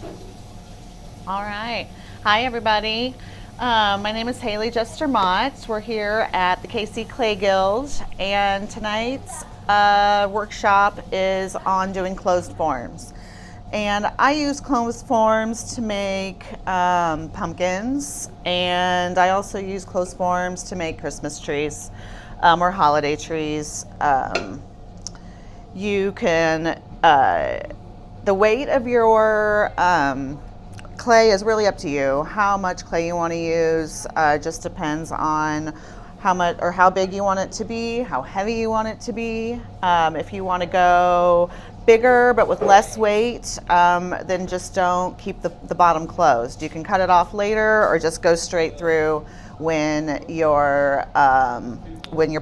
All right. Hi, everybody. My name is Haley Jester Mott. We're here at the KC Clay Guild, and tonight's workshop is on doing closed forms. And I use closed forms to make pumpkins, and I also use closed forms to make Christmas trees or holiday trees. You can, the weight of your clay is really up to you. How much clay you want to use just depends on how much or how big you want it to be, how heavy you want it to be. If you want to go bigger but with less weight, then just don't keep the bottom closed. You can cut it off later or just go straight through when you're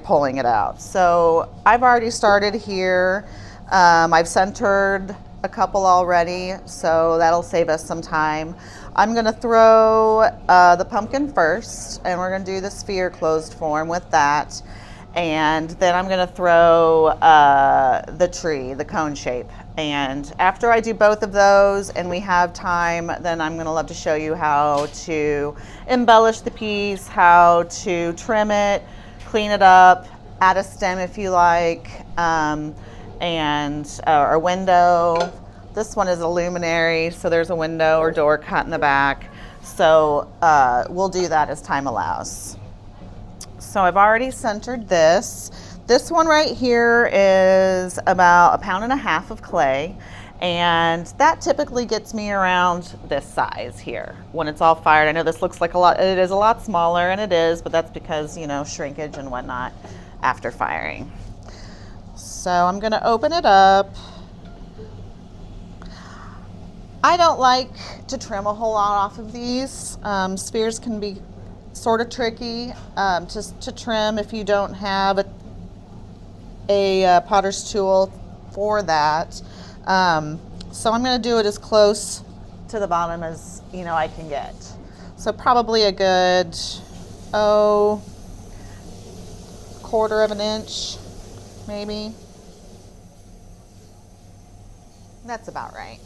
pulling it out. So I've already started here. I've centered a couple already, so that'll save us some time. I'm going to throw the pumpkin first, and we're going to do the sphere closed form with that. And then I'm going to throw the tree, the cone shape. And after I do both of those and we have time, then I'm going to love to show you how to embellish the piece, how to trim it, clean it up, add a stem if you like, and a window. This one is a luminary, so there's a window or door cut in the back. So we'll do that as time allows. So I've already centered this. This one right here is about 1.5 pounds of clay, and that typically gets me around this size here when it's all fired. I know this looks like a lot, it is a lot smaller, and it is, but that's because, you know, shrinkage and whatnot after firing. So I'm going to open it up. I don't like to trim a whole lot off of these. Spheres can be sort of tricky to trim if you don't have a potter's tool for that. So I'm going to do it as close to the bottom as I can get. So probably a good 1/4 of an inch, maybe. That's about right.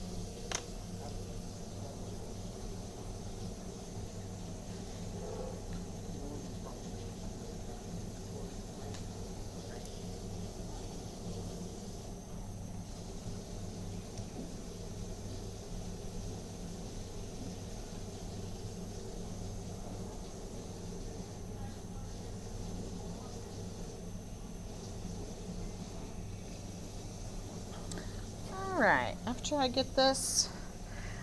All right, after I get this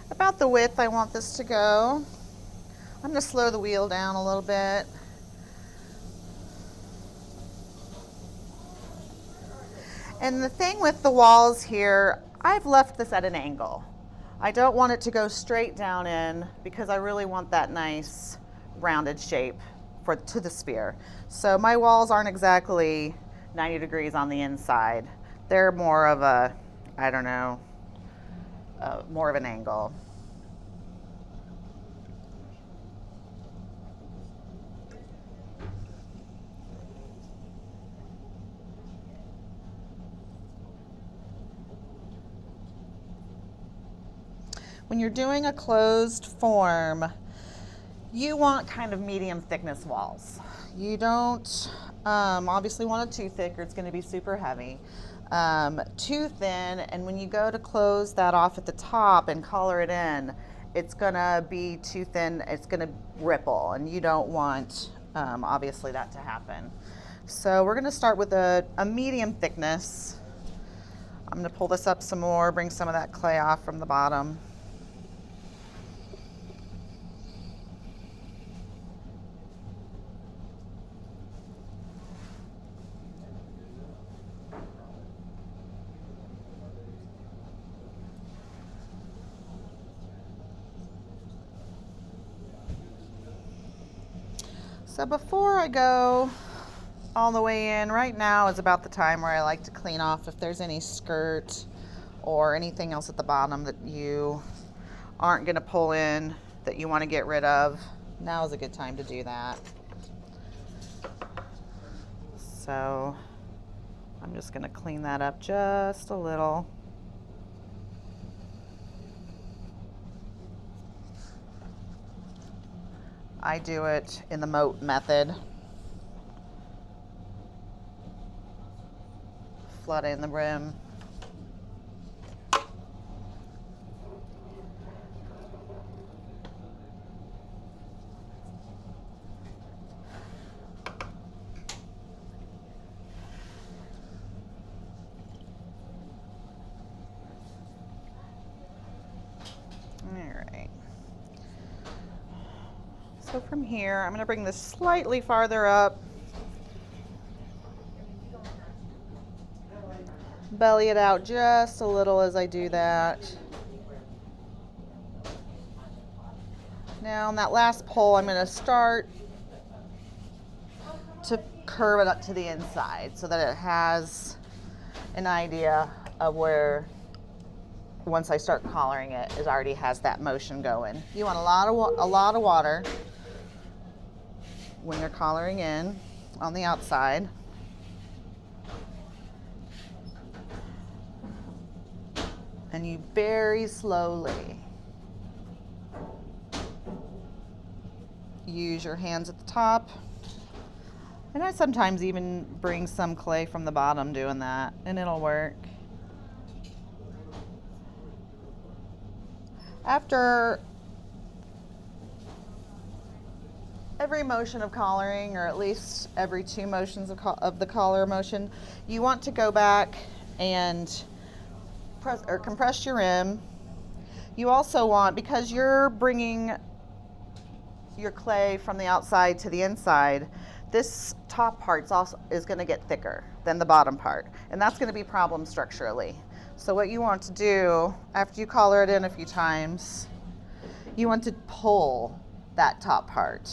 about the width I want this to go, I'm going to slow the wheel down a little bit. And the thing with the walls here, I've left this at an angle. I don't want it to go straight down in because I really want that nice rounded shape to the sphere. So my walls aren't exactly 90 degrees on the inside. They're more of a, I don't know, more of an angle. When you're doing a closed form, you want kind of medium thickness walls. You don't obviously want it too thick or it's going to be super heavy. Too thin, and when you go to close that off at the top and color it in, it's going to be too thin, it's going to ripple, and you don't want obviously that to happen. So we're going to start with a medium thickness. I'm going to pull this up some more, bring some of that clay off from the bottom. So before I go all the way in, right now is about the time where I like to clean off if there's any skirt or anything else at the bottom that you aren't going to pull in that you want to get rid of. Now is a good time to do that. So I'm just going to clean that up just a little. I do it in the moat method. Flood in the rim. So from here, I'm going to bring this slightly farther up. Belly it out just a little as I do that. Now on that last pull, I'm going to start to curve it up to the inside so that it has an idea of where, once I start collaring it, it already has that motion going. You want a lot of water when you're collaring in on the outside. And you very slowly use your hands at the top. And I sometimes even bring some clay from the bottom doing that, and it'll work. After every motion of collaring, or at least every 2 motions of the collar motion, you want to go back and press or compress your rim. You also want, because you're bringing your clay from the outside to the inside, this top part is going to get thicker than the bottom part, and that's going to be a problem structurally. So what you want to do after you collar it in a few times, you want to pull that top part.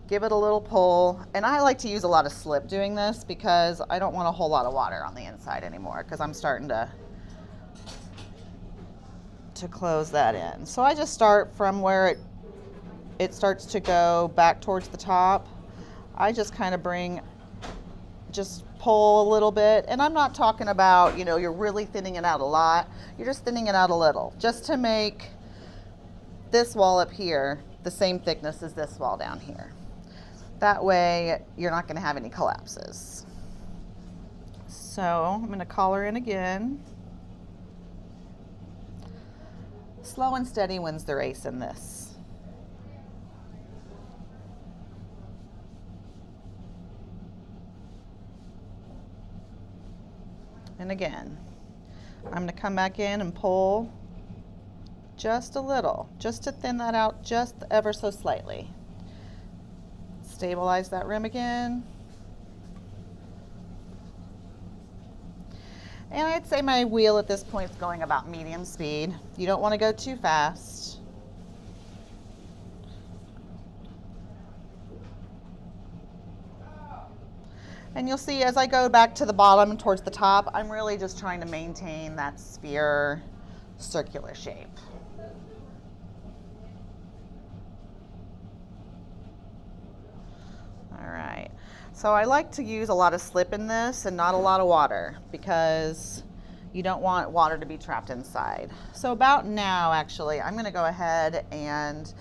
Give it a little pull, and I like to use a lot of slip doing this because I don't want a whole lot of water on the inside anymore, because I'm starting to close that in. So I just start from where it starts to go back towards the top. I just kind of just pull a little bit, and I'm not talking about, you're really thinning it out a lot. You're just thinning it out a little, just to make this wall up here the same thickness as this wall down here. That way you're not going to have any collapses. So I'm going to collar in again. Slow and steady wins the race in this. And again, I'm going to come back in and pull just a little, just to thin that out just ever so slightly. Stabilize that rim again. And I'd say my wheel at this point is going about medium speed. You don't want to go too fast. And you'll see as I go back to the bottom and towards the top, I'm really just trying to maintain that sphere circular shape. All right. So I like to use a lot of slip in this and not a lot of water, because you don't want water to be trapped inside. So about now, actually, I'm going to go ahead and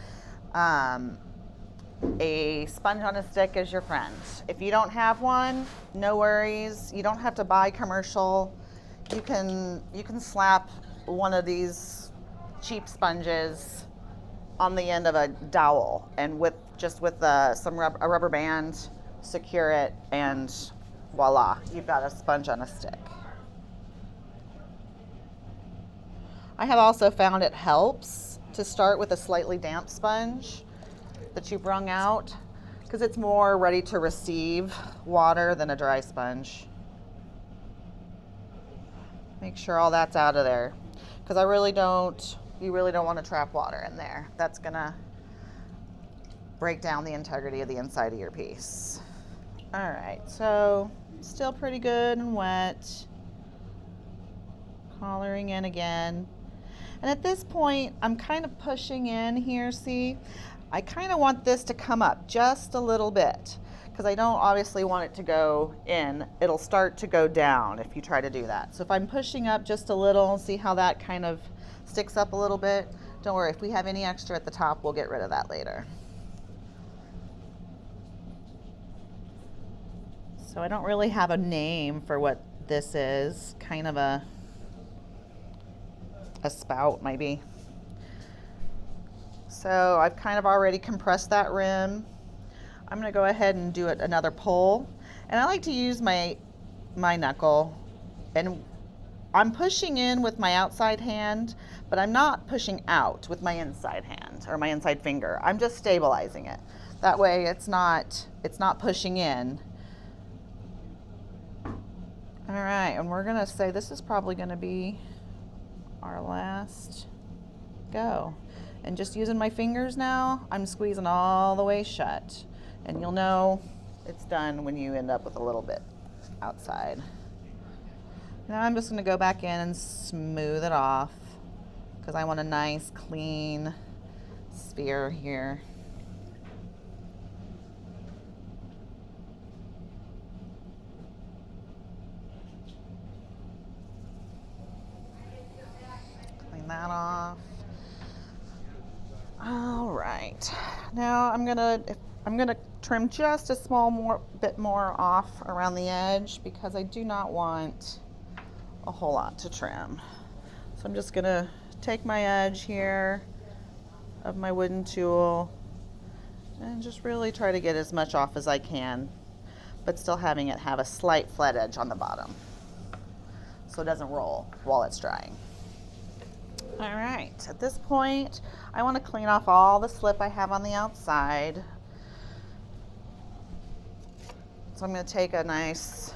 a sponge on a stick is your friend. If you don't have one, no worries. You don't have to buy commercial. You can slap one of these cheap sponges on the end of a dowel, and with a rubber band, secure it, and voila, you've got a sponge on a stick. I have also found it helps to start with a slightly damp sponge that you wrung out, because it's more ready to receive water than a dry sponge. Make sure all that's out of there, because you really don't want to trap water in there. That's gonna break down the integrity of the inside of your piece. All right, so still pretty good and wet. Collaring in again. And at this point, I'm kind of pushing in here, see? I kind of want this to come up just a little bit, because I don't obviously want it to go in. It'll start to go down if you try to do that. So if I'm pushing up just a little, see how that kind of sticks up a little bit? Don't worry, if we have any extra at the top, we'll get rid of that later. So I don't really have a name for what this is. Kind of a spout maybe. So I've kind of already compressed that rim. I'm gonna go ahead and do another pull. And I like to use my knuckle, and I'm pushing in with my outside hand, but I'm not pushing out with my inside hand or my inside finger. I'm just stabilizing it. That way it's not pushing in. All right, and we're gonna say this is probably gonna be our last go. And just using my fingers now, I'm squeezing all the way shut. And you'll know it's done when you end up with a little bit outside. Now I'm just gonna go back in and smooth it off because I want a nice clean sphere here. Clean that off. All right, now I'm gonna trim just a bit more off around the edge because I do not want a whole lot to trim. So I'm just gonna take my edge here of my wooden tool and just really try to get as much off as I can, but still having it have a slight flat edge on the bottom so it doesn't roll while it's drying. All right, at this point, I want to clean off all the slip I have on the outside. So I'm going to take a nice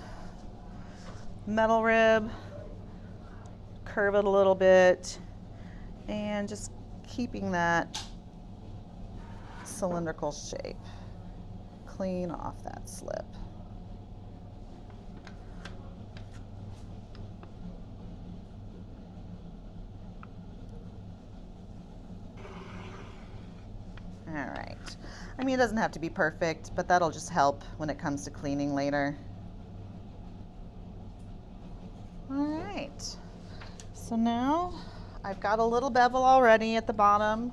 metal rib, curve it a little bit, and just keeping that cylindrical shape. Clean off that slip. All right. I mean, it doesn't have to be perfect, but that'll just help when it comes to cleaning later. All right. So now I've got a little bevel already at the bottom,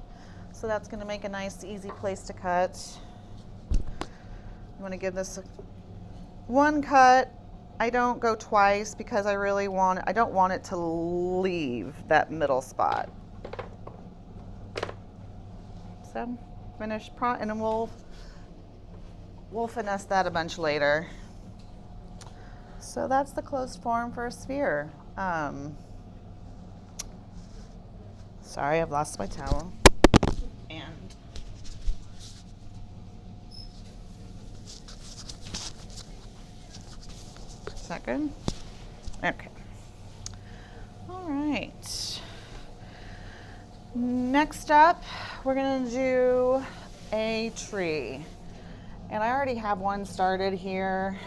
so that's going to make a nice, easy place to cut. I'm going to give this one cut. I don't go twice because I don't want it to leave that middle spot. So finish and then we'll finesse that a bunch later. So that's the closed form for a sphere. Sorry, I've lost my towel. And is that good? Okay. All right. Next up, we're gonna do a tree. And I already have one started here.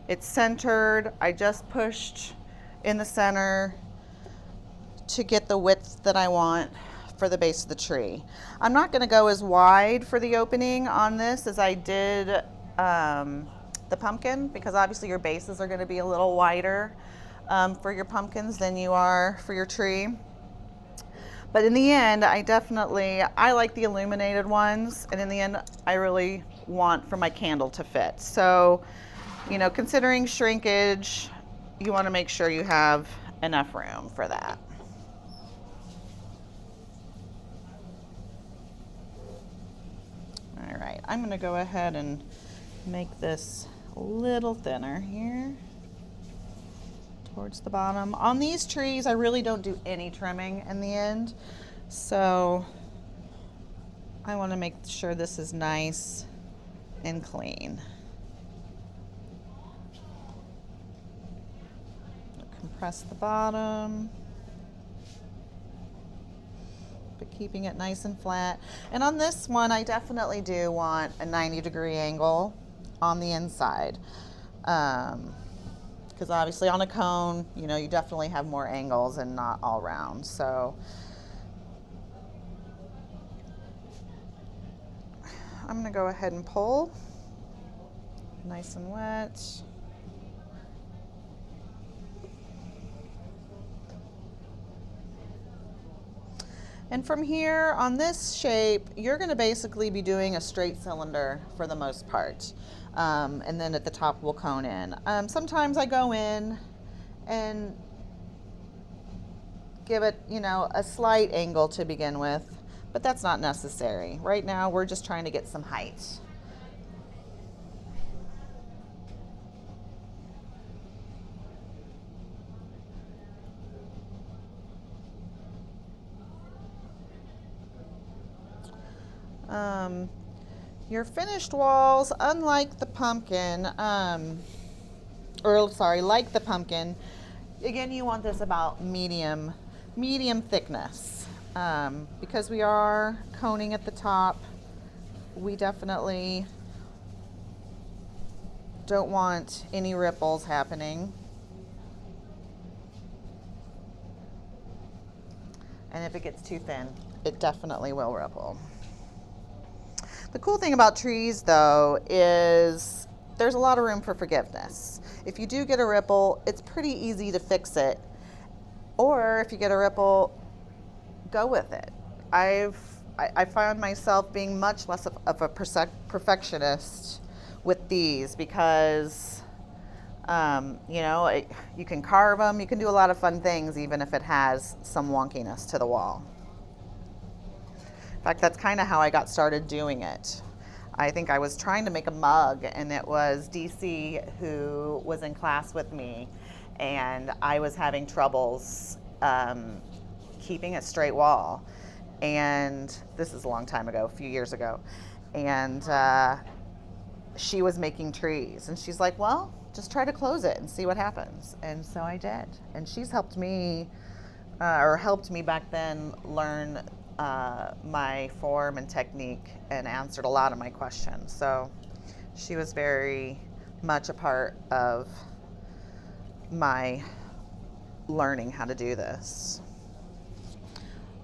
It's centered. I just pushed in the center to get the width that I want for the base of the tree. I'm not gonna go as wide for the opening on this as I did the pumpkin, because obviously your bases are gonna be a little wider for your pumpkins than you are for your tree. But in the end, I like the illuminated ones, and in the end, I really want for my candle to fit. So, considering shrinkage, you want to make sure you have enough room for that. All right, I'm going to go ahead and make this a little thinner here towards the bottom. On these trees, I really don't do any trimming in the end, so I want to make sure this is nice and clean. Compress the bottom, but keeping it nice and flat. And on this one, I definitely do want a 90-degree angle on the inside. Because obviously on a cone, you definitely have more angles and not all round. So I'm gonna go ahead and pull, nice and wet. And from here on this shape, you're going to basically be doing a straight cylinder for the most part. And then at the top we'll cone in. Sometimes I go in and give it, a slight angle to begin with, but that's not necessary. Right now we're just trying to get some height. Your finished walls, unlike the pumpkin, like the pumpkin, again, you want this about medium thickness. Because we are coning at the top, we definitely don't want any ripples happening. And if it gets too thin, it definitely will ripple. The cool thing about trees, though, is there's a lot of room for forgiveness. If you do get a ripple, it's pretty easy to fix it. Or if you get a ripple, go with it. I found myself being much less of a perfectionist with these because, you can carve them, you can do a lot of fun things even if it has some wonkiness to the wall. In fact, that's kind of how I got started doing it. I think I was trying to make a mug, and it was DC who was in class with me, and I was having troubles keeping a straight wall. And this is a long time ago, a few years ago. And she was making trees, and she's like, well, just try to close it and see what happens. And so I did. And she's helped me back then learn my form and technique and answered a lot of my questions. So she was very much a part of my learning how to do this.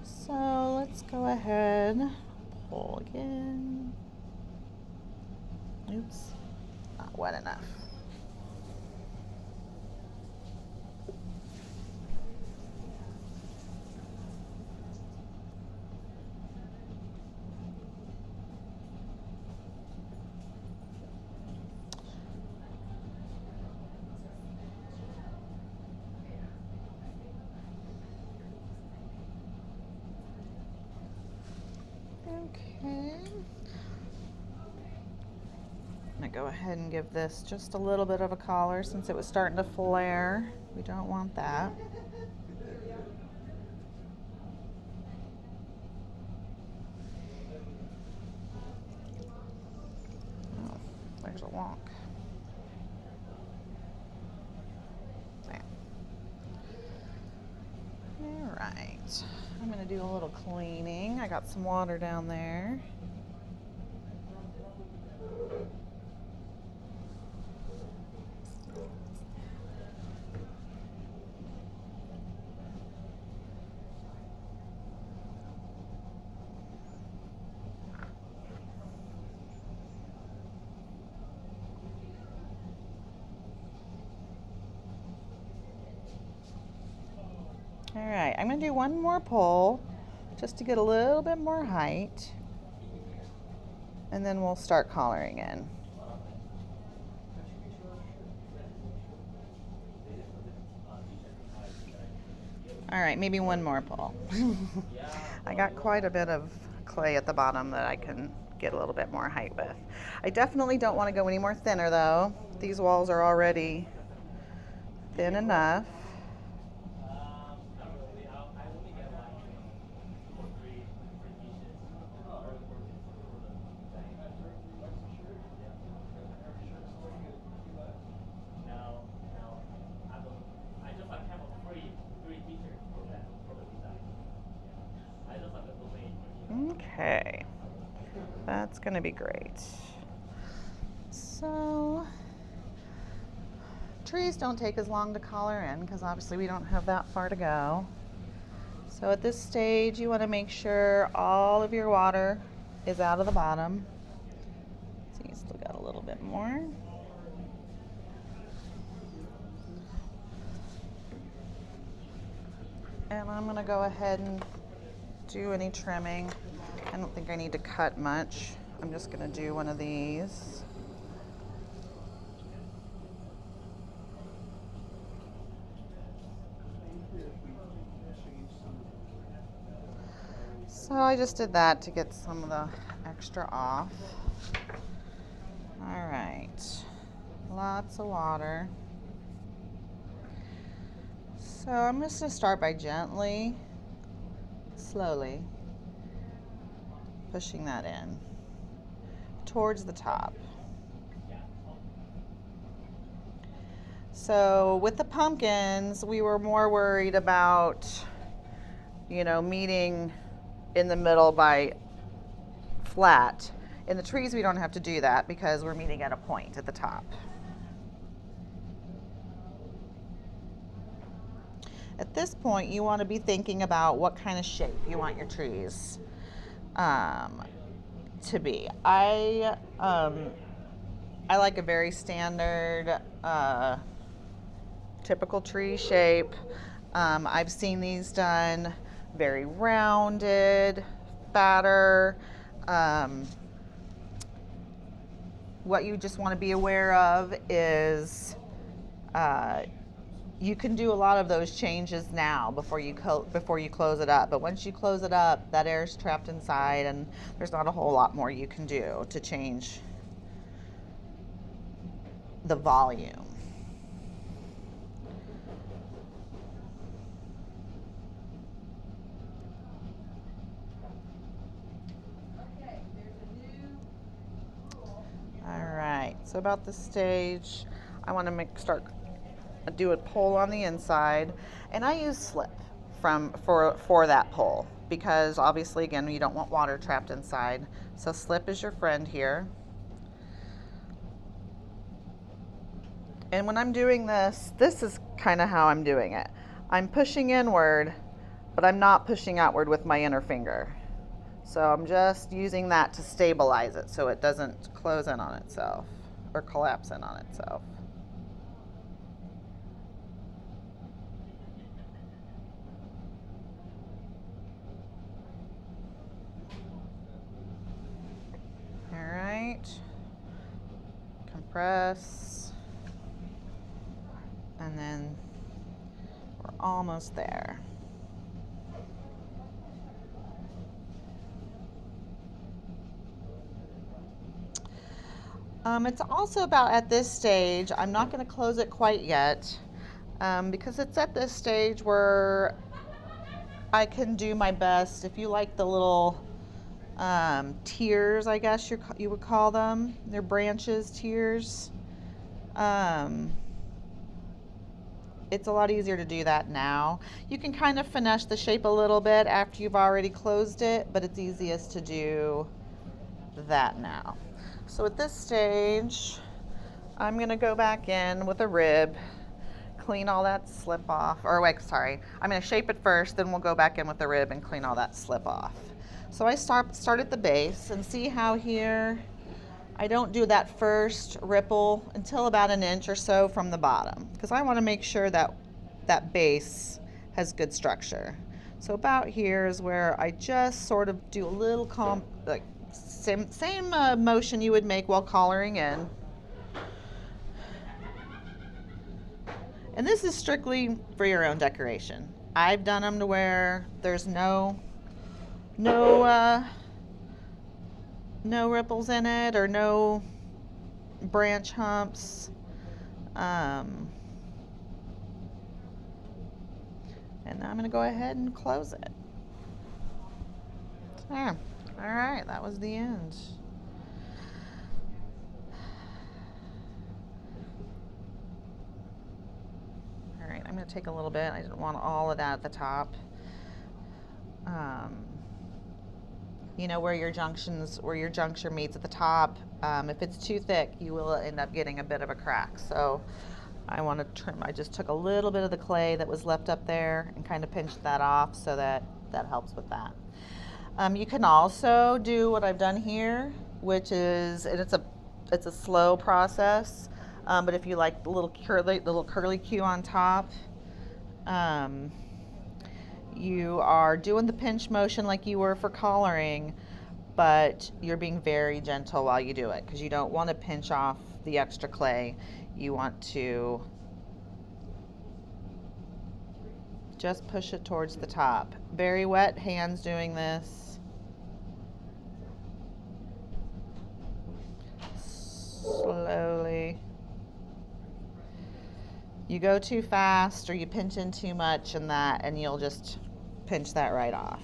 So let's go ahead, pull again. Oops, not wet enough. Okay. I'm going to go ahead and give this just a little bit of a collar since it was starting to flare. We don't want that. Oh, there's a wonk. There. All right. I'm going to do a little cleaning. I got some water down there. All right, I'm going to do one more pull just to get a little bit more height, and then we'll start collaring in. All right, maybe one more pull. I got quite a bit of clay at the bottom that I can get a little bit more height with. I definitely don't want to go any more thinner though. These walls are already thin enough. Okay, that's going to be great. So, trees don't take as long to collar in because obviously we don't have that far to go. So at this stage, you want to make sure all of your water is out of the bottom. So you still got a little bit more. And I'm going to go ahead and do any trimming. I don't think I need to cut much. I'm just gonna do one of these. So I just did that to get some of the extra off. All right, lots of water. So I'm just gonna start by gently, slowly pushing that in towards the top. So with the pumpkins, we were more worried about, meeting in the middle by flat. In the trees, we don't have to do that because we're meeting at a point at the top. At this point, you want to be thinking about what kind of shape you want your trees to be. I like a very standard, typical tree shape. I've seen these done very rounded, fatter. What you just want to be aware of is you can do a lot of those changes now before you close it up. But once you close it up, that air is trapped inside, and there's not a whole lot more you can do to change the volume. All right, so about this stage, I want to do a pole on the inside, and I use slip for that pole because obviously, again, you don't want water trapped inside. So slip is your friend here. And when I'm doing this is kind of how I'm doing it. I'm pushing inward, but I'm not pushing outward with my inner finger. So I'm just using that to stabilize it so it doesn't close in on itself or collapse in on itself. All right, compress, and then we're almost there. It's also about at this stage, I'm not going to close it quite yet because it's at this stage where I can do my best. If you like the little tiers, I guess you would call them, they're branches, tiers. It's a lot easier to do that now. You can kind of finesse the shape a little bit after you've already closed it, but it's easiest to do that now. So at this stage, I'm gonna go back in with a rib, clean all that slip off, I'm gonna shape it first, then we'll go back in with the rib and clean all that slip off. So I start at the base and see how here, I don't do that first ripple until about an inch or so from the bottom, because I wanna make sure that that base has good structure. So about here is where I just sort of do a little same motion you would make while collaring in. And this is strictly for your own decoration. I've done them to where there's no ripples in it or no branch humps. And now I'm going to go ahead and close it. There. All right, that was the end. All right, I'm going to take a little bit. I didn't want all of that at the top. Where your juncture meets at the top. If it's too thick, you will end up getting a bit of a crack. So I want to trim. I just took a little bit of the clay that was left up there and kind of pinched that off so that helps with that. You can also do what I've done here, which is, and it's a slow process, but if you like the little curly Q on top, You are doing the pinch motion like you were for collaring, but you're being very gentle while you do it because you don't want to pinch off the extra clay. You want to just push it towards the top. Very wet hands doing this. Slowly. You go too fast or you pinch in too much and you'll just pinch that right off.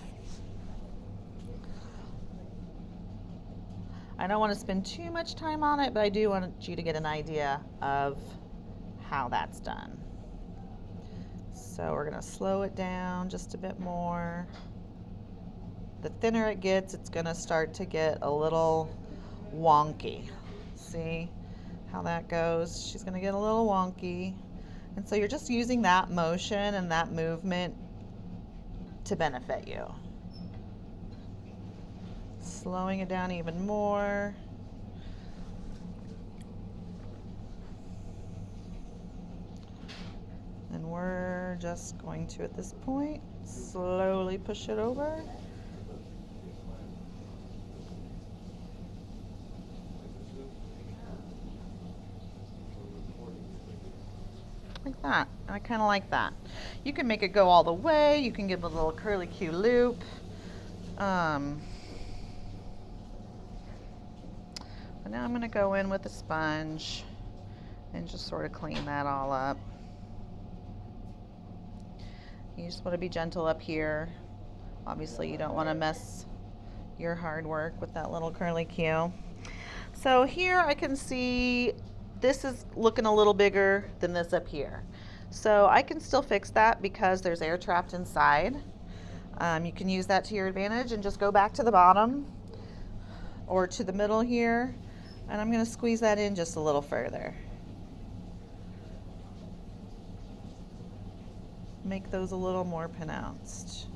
I don't want to spend too much time on it, but I do want you to get an idea of how that's done. So we're going to slow it down just a bit more. The thinner it gets, it's going to start to get a little wonky. See how that goes? She's going to get a little wonky. And so you're just using that motion and that movement to benefit you. Slowing it down even more. And we're just going to, at this point, slowly push it over. Like that. And I kind of like that. You can make it go all the way. You can give it a little curly Q loop. But now I'm going to go in with a sponge and just sort of clean that all up. You just want to be gentle up here. Obviously, you don't want to mess your hard work with that little curly Q. So here I can see this is looking a little bigger than this up here. So I can still fix that because there's air trapped inside. You can use that to your advantage and just go back to the bottom or to the middle here. And I'm going to squeeze that in just a little further. Make those a little more pronounced.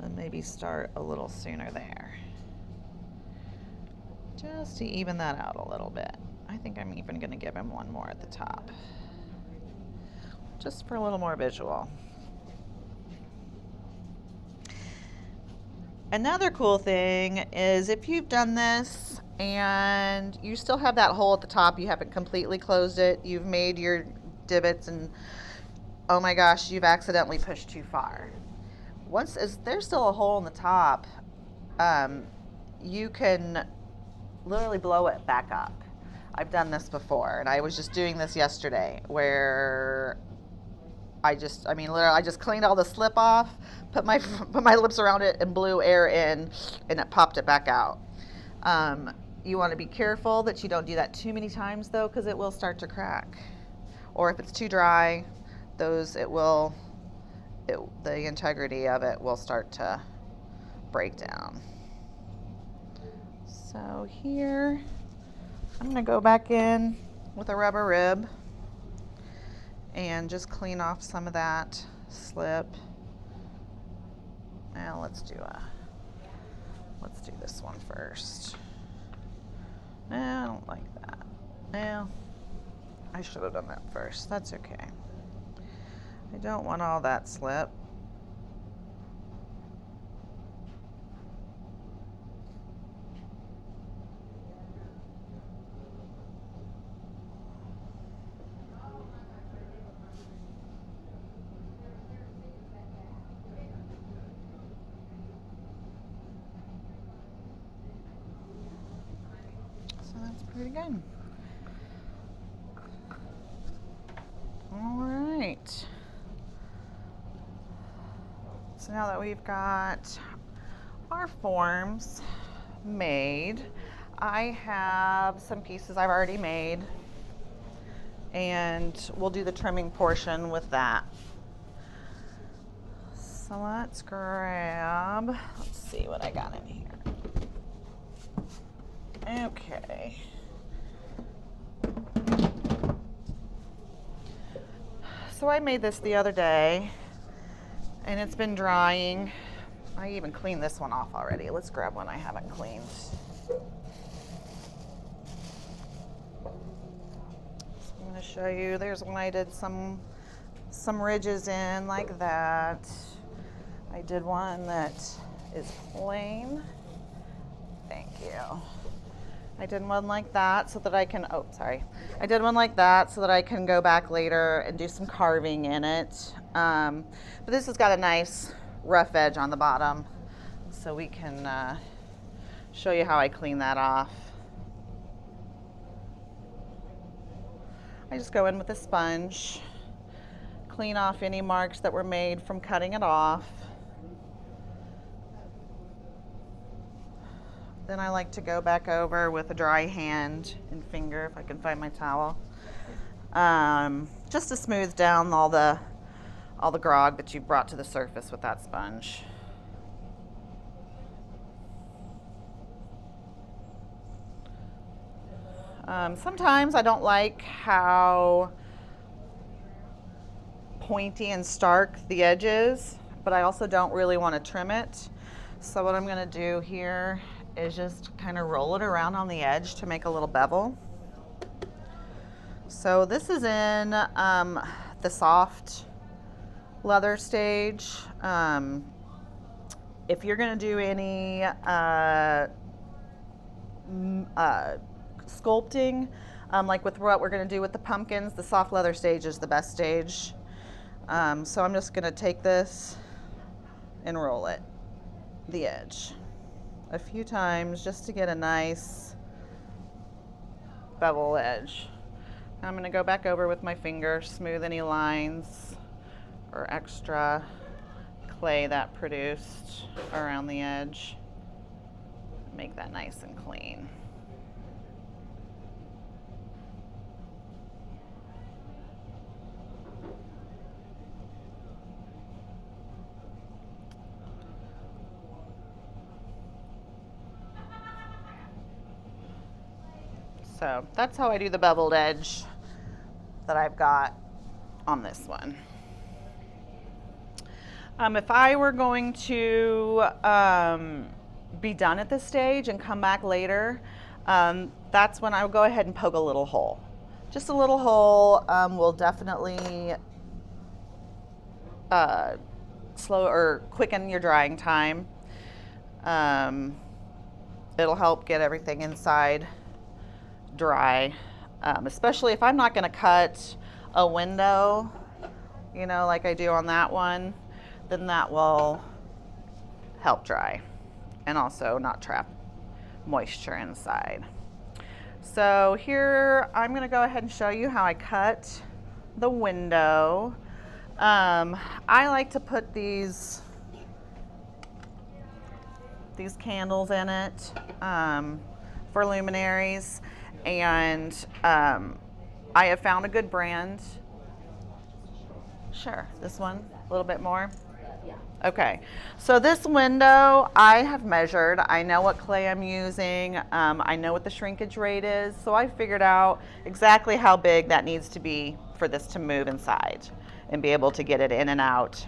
And maybe start a little sooner there. Just to even that out a little bit. I think I'm even going to give him one more at the top. Just for a little more visual. Another cool thing is if you've done this and you still have that hole at the top, you haven't completely closed it, you've made your divots and oh my gosh, you've accidentally pushed too far. There's still a hole in the top, you can literally blow it back up. I've done this before and I was just doing this yesterday where I just cleaned all the slip off, put my lips around it and blew air in and it popped it back out. You want to be careful that you don't do that too many times though, because it will start to crack. Or if it's too dry, the integrity of it will start to break down. So here, I'm going to go back in with a rubber rib and just clean off some of that slip. Now let's do this one first. I don't like that. Now, I should have done that first. That's okay. I don't want all that slip. Pretty good. All right. So now that we've got our forms made, I have some pieces I've already made, and we'll do the trimming portion with that. So let's see what I got in here. Okay. So I made this the other day and it's been drying. I even cleaned this one off already. Let's grab one I haven't cleaned. So I'm going to show you. There's one I did some some ridges in like that. I did one that is plain. Thank you. I did one like that so that I can, oh, sorry. I did one like that so that I can go back later and do some carving in it. But this has got a nice rough edge on the bottom, so we can show you how I clean that off. I just go in with a sponge, clean off any marks that were made from cutting it off. Then I like to go back over with a dry hand and finger, if I can find my towel, just to smooth down all the grog that you brought to the surface with that sponge. Sometimes I don't like how pointy and stark the edge is, but I also don't really want to trim it. So what I'm going to do here is just kind of roll it around on the edge to make a little bevel. So this is in the soft leather stage. If you're going to do any sculpting, like with what we're going to do with the pumpkins, the soft leather stage is the best stage. So I'm just going to take this and roll it, the edge, a few times just to get a nice bevel edge. I'm going to go back over with my finger, smooth any lines or extra clay that produced around the edge. Make that nice and clean. So that's how I do the beveled edge that I've got on this one. If I were going to be done at this stage and come back later, that's when I would go ahead and poke a little hole. Just a little hole will definitely slow or quicken your drying time. It'll help get everything inside dry, especially if I'm not going to cut a window, you know, like I do on that one, then that will help dry and also not trap moisture inside. So here I'm going to go ahead and show you how I cut the window. I like to put these candles in it for luminaries, and I have found a good brand. Sure, this one, a little bit more. Yeah. Okay, so this window I have measured. I know what clay I'm using. I know what the shrinkage rate is, so I figured out exactly how big that needs to be for this to move inside and be able to get it in and out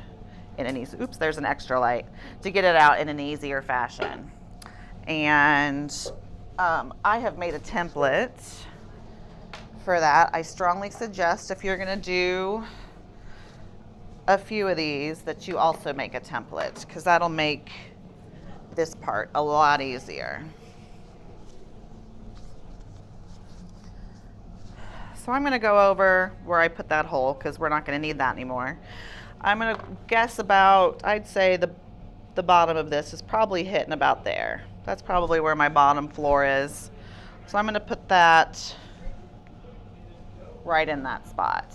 in an easy, oops, there's an extra light, to get it out in an easier fashion. And I have made a template for that. I strongly suggest, if you're going to do a few of these, that you also make a template, because that'll make this part a lot easier. So I'm going to go over where I put that hole, because we're not going to need that anymore. I'm going to guess about, I'd say the bottom of this is probably hitting about there. That's probably where my bottom floor is. So I'm going to put that right in that spot.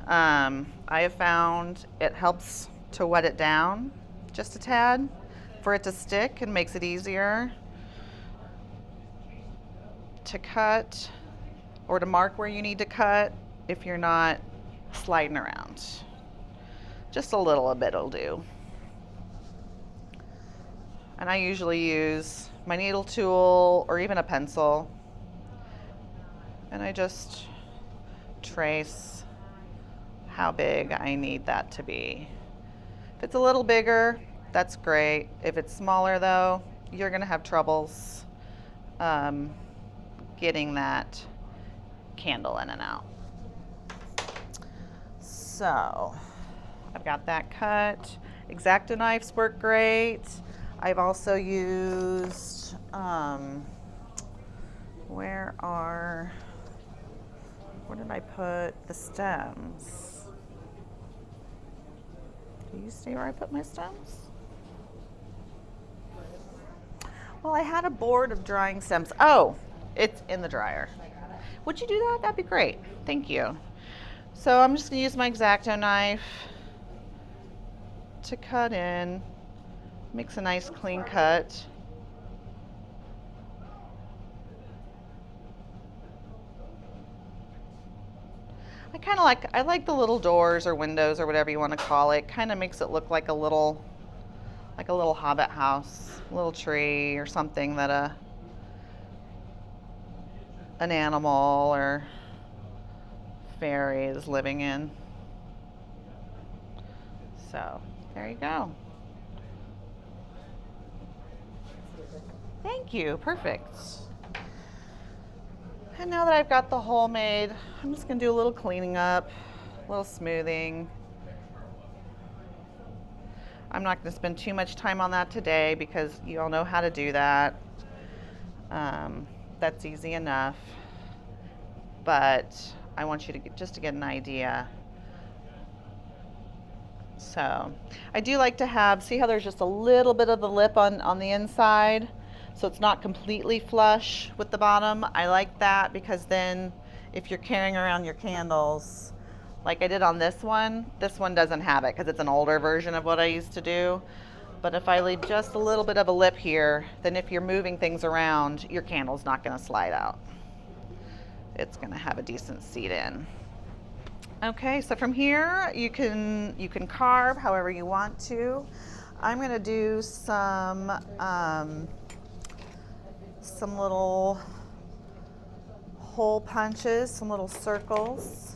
I have found it helps to wet it down just a tad for it to stick, and makes it easier to cut or to mark where you need to cut if you're not sliding around. Just a little bit will do. And I usually use my needle tool or even a pencil, and I just trace how big I need that to be. If it's a little bigger, that's great. If it's smaller though, you're gonna have troubles getting that candle in and out. So I've got that cut. X-Acto knives work great. I've also used, where did I put the stems? Do you see where I put my stems? Well, I had a board of drying stems. Oh, it's in the dryer. Would you do that? That'd be great. Thank you. So I'm just gonna use my X-Acto knife to cut in. Makes a nice clean cut. I like the little doors or windows or whatever you want to call it. Kind of makes it look like a little hobbit house, a little tree or something that an animal or fairy is living in. So there you go. Thank you, perfect. And now that I've got the hole made, I'm just gonna do a little cleaning up, a little smoothing. I'm not gonna spend too much time on that today because you all know how to do that. That's easy enough. But I want you to just to get an idea. So I do like to have, see how there's just a little bit of the lip on the inside? So it's not completely flush with the bottom. I like that because then if you're carrying around your candles, like I did on this one doesn't have it because it's an older version of what I used to do. But if I leave just a little bit of a lip here, then if you're moving things around, your candle's not gonna slide out. It's gonna have a decent seat in. Okay, so from here you can carve however you want to. I'm gonna do some little hole punches, some little circles.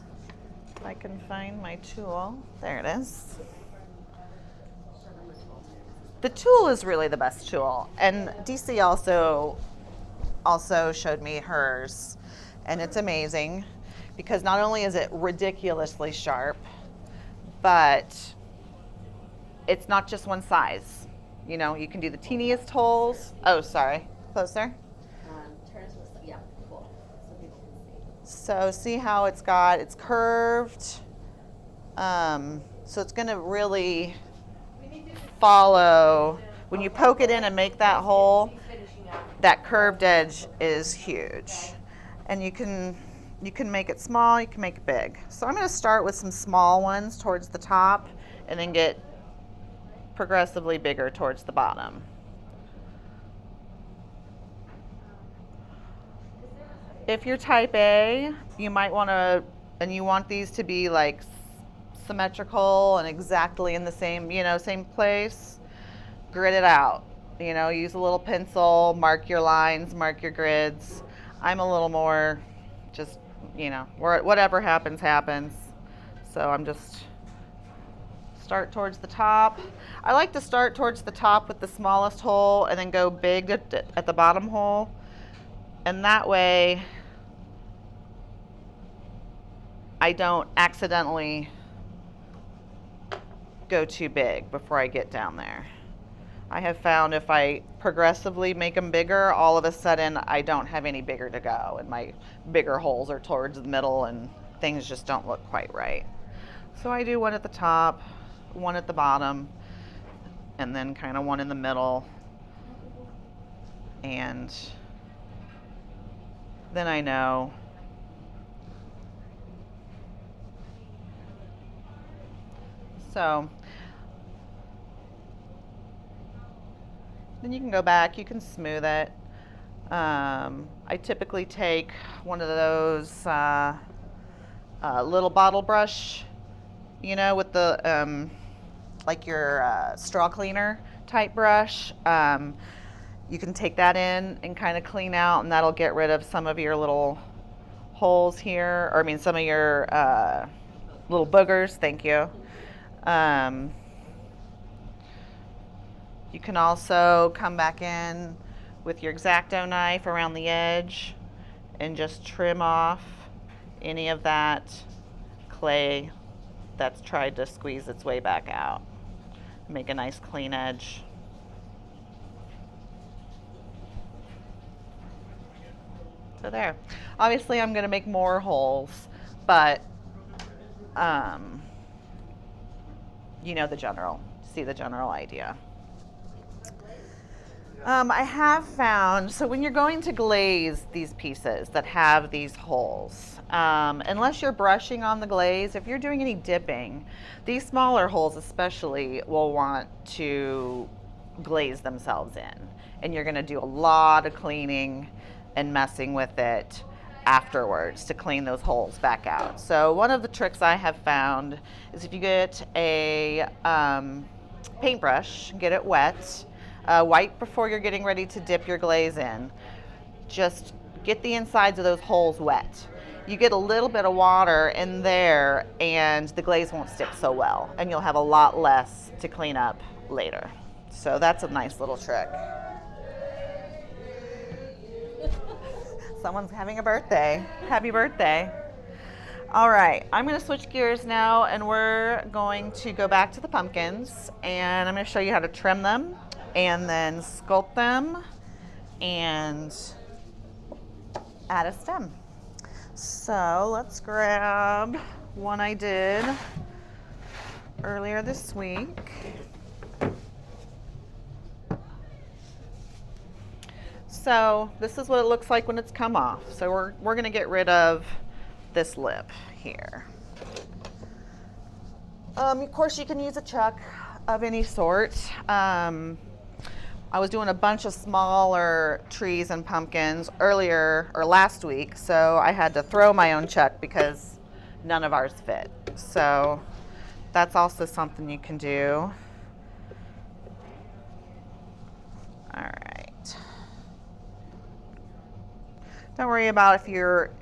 If I can find my tool. There it is. The tool is really the best tool. And DC also showed me hers. And it's amazing because not only is it ridiculously sharp, but it's not just one size. You know, you can do the teeniest holes. Oh, sorry. Closer. Yeah, cool. So people can see. So see how it's curved. So it's going to really follow. When you poke it in and make that hole, that curved edge is huge. And you can make it small, you can make it big. So I'm going to start with some small ones towards the top and then get progressively bigger towards the bottom. If you're type A, you might want to, and you want these to be like symmetrical and exactly in the same place, grid it out. Use a little pencil, mark your lines, mark your grids. I'm a little more just, whatever happens, happens. So I'm just start towards the top. I like to start towards the top with the smallest hole and then go big at the bottom hole. And that way I don't accidentally go too big before I get down there. I have found if I progressively make them bigger, all of a sudden I don't have any bigger to go, and my bigger holes are towards the middle and things just don't look quite right. So I do one at the top, one at the bottom, and then kind of one in the middle. And then I know so then you can go back, you can smooth it. I typically take one of those little bottle brush, with the like your straw cleaner type brush. You can take that in and kind of clean out, and that'll get rid of some of your little holes here, some of your little boogers. Thank you. You can also come back in with your X-Acto knife around the edge and just trim off any of that clay that's tried to squeeze its way back out. Make a nice clean edge. So there. Obviously I'm going to make more holes, but you know the general, see the general idea. I have found, so when you're going to glaze these pieces that have these holes, unless you're brushing on the glaze, if you're doing any dipping, these smaller holes especially will want to glaze themselves in. And you're gonna do a lot of cleaning and messing with it afterwards to clean those holes back out. So one of the tricks I have found is if you get a paintbrush, get it wet, right before you're getting ready to dip your glaze in, just get the insides of those holes wet. You get a little bit of water in there and the glaze won't stick so well, and you'll have a lot less to clean up later. So that's a nice little trick. Someone's having a birthday. Happy birthday. All right, I'm gonna switch gears now and we're going to go back to the pumpkins, and I'm gonna show you how to trim them and then sculpt them and add a stem. So let's grab one I did earlier this week. So this is what it looks like when it's come off. So we're gonna get rid of this lip here. Of course you can use a chuck of any sort. I was doing a bunch of smaller trees and pumpkins earlier or last week, so I had to throw my own chuck because none of ours fit. So that's also something you can do. All right. Don't worry about if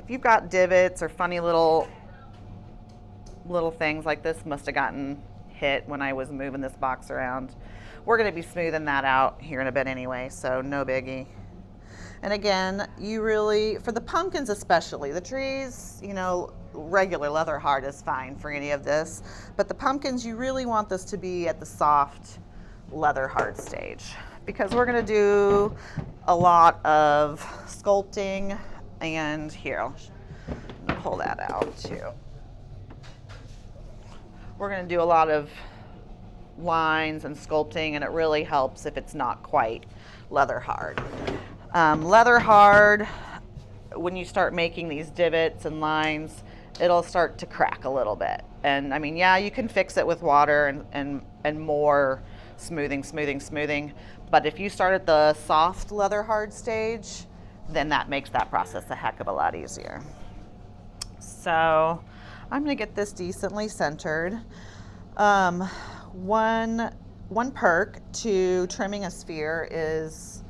you've got divots or funny little things like this must have gotten hit when I was moving this box around. We're going to be smoothing that out here in a bit anyway, so no biggie. And again, you really, for the pumpkins especially, the trees, you know, regular leather hard is fine for any of this, but the pumpkins, you really want this to be at the soft leather hard stage, because we're going to do a lot of sculpting. And here, I'll pull that out too. We're going to do a lot of lines and sculpting, and it really helps if it's not quite leather hard. Leather hard, when you start making these divots and lines, it'll start to crack a little bit. And I mean, yeah, you can fix it with water and more smoothing. But if you start at the soft leather hard stage, then that makes that process a heck of a lot easier. So I'm gonna get this decently centered. One perk to trimming a sphere is,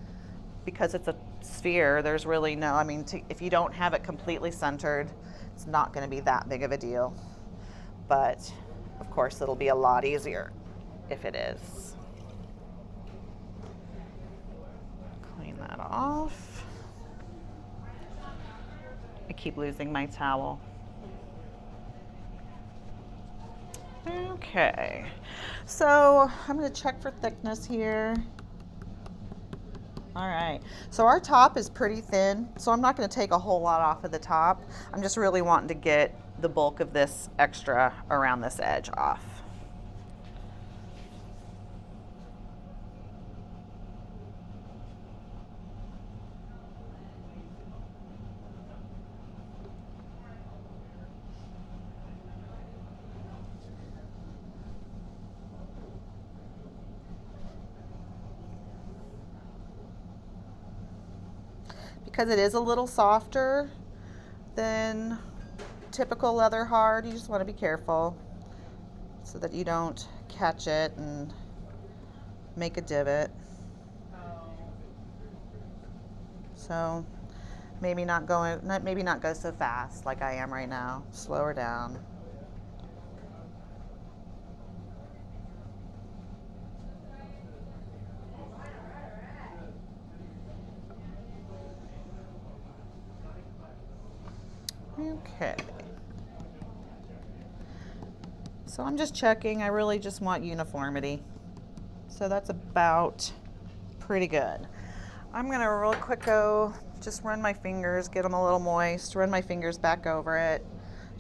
because it's a sphere, there's really no, I mean, if you don't have it completely centered, it's not going to be that big of a deal. But of course, it'll be a lot easier if it is. Clean that off. I keep losing my towel. Okay, so I'm going to check for thickness here. All right, so our top is pretty thin, so I'm not going to take a whole lot off of the top. I'm just really wanting to get the bulk of this extra around this edge off. Because it is a little softer than typical leather hard, you just want to be careful so that you don't catch it and make a divot. So maybe not go so fast like I am right now. Slow her down. Okay. So So I'm just checking. I really just want uniformity. So that's about pretty good. I'm gonna real quick go just run my fingers, get them a little moist, run my fingers back over it,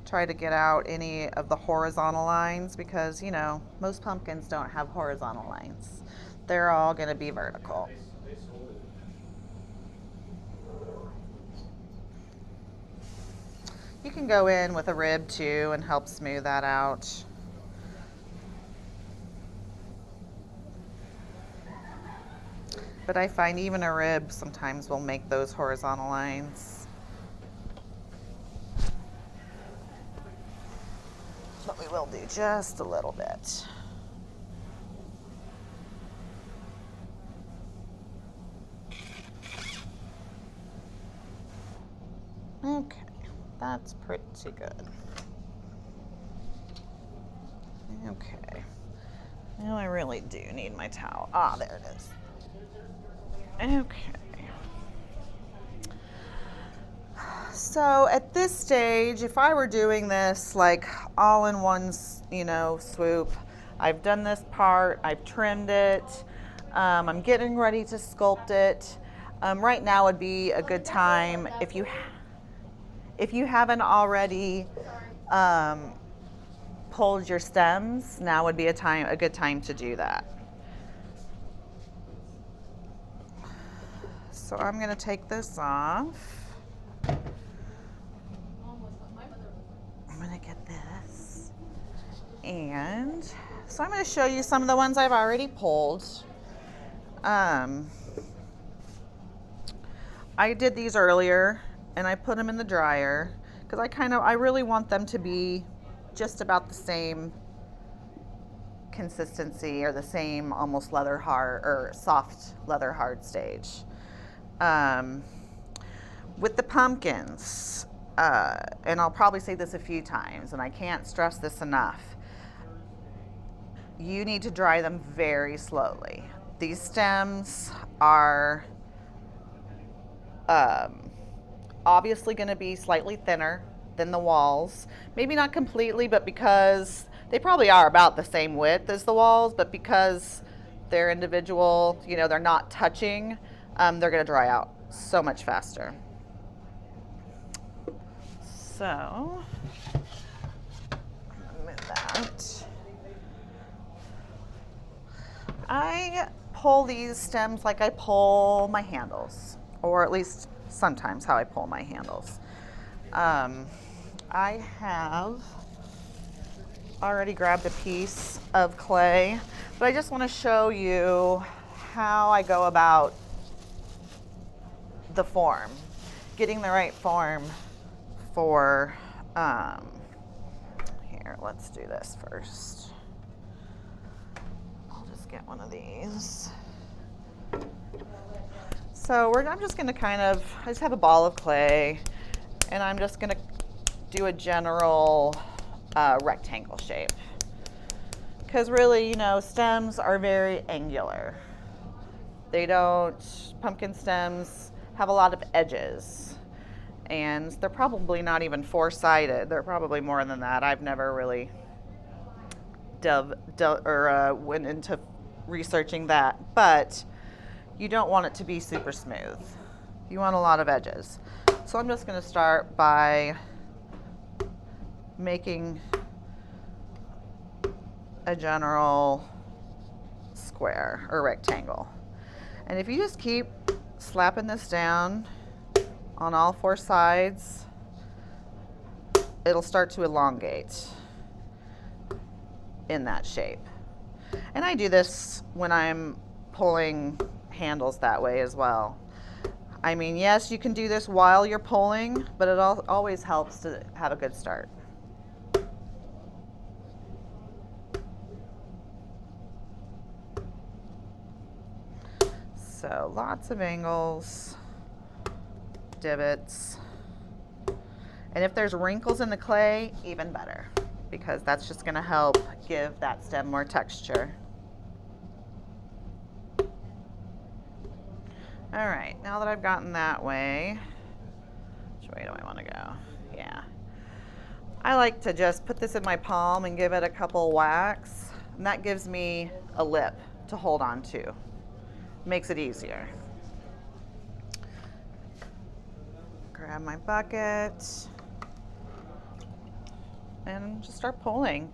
try to get out any of the horizontal lines because, you know, most pumpkins don't have horizontal lines. They're all gonna be vertical. You can go in with a rib too and help smooth that out. But I find even a rib sometimes will make those horizontal lines. But we will do just a little bit. Okay, that's pretty good. Okay, now I really do need my towel. Ah, there it is. Okay. So at this stage, if I were doing this like all in one, you know, swoop, I've done this part, I've trimmed it, I'm getting ready to sculpt it. Right now would be a good time if you haven't already pulled your stems. Now would be a good time to do that. So I'm going to take this off. I'm going to get this. And so I'm going to show you some of the ones I've already pulled. I did these earlier and I put them in the dryer because I really want them to be just about the same consistency or the same almost leather hard or soft leather hard stage. With the pumpkins, and I'll probably say this a few times, and I can't stress this enough, you need to dry them very slowly. These stems are obviously going to be slightly thinner than the walls. Maybe not completely, but because they probably are about the same width as the walls, but because they're individual, you know, they're not touching, they're going to dry out so much faster. So, move that. I pull these stems like I pull my handles, or at least sometimes how I pull my handles. I have already grabbed a piece of clay, but I just want to show you how I go about the form, getting the right form for, here, let's do this first. I'll just get one of these. So I'm just going to I just have a ball of clay, and I'm just going to do a general rectangle shape. Because really, you know, stems are very angular. Pumpkin stems have a lot of edges, and they're probably not even four-sided. They're probably more than that. I've never really went into researching that, but you don't want it to be super smooth. You want a lot of edges. So I'm just going to start by making a general square or rectangle. And if you just keep slapping this down on all four sides, it'll start to elongate in that shape. And I do this when I'm pulling handles that way as well. I mean, yes, you can do this while you're pulling, but it always helps to have a good start. So lots of angles, divots, and if there's wrinkles in the clay, even better, because that's just going to help give that stem more texture. All right, now that I've gotten that way, which way do I want to go? Yeah. I like to just put this in my palm and give it a couple whacks, and that gives me a lip to hold on to. Makes it easier. Grab my bucket and just start pulling.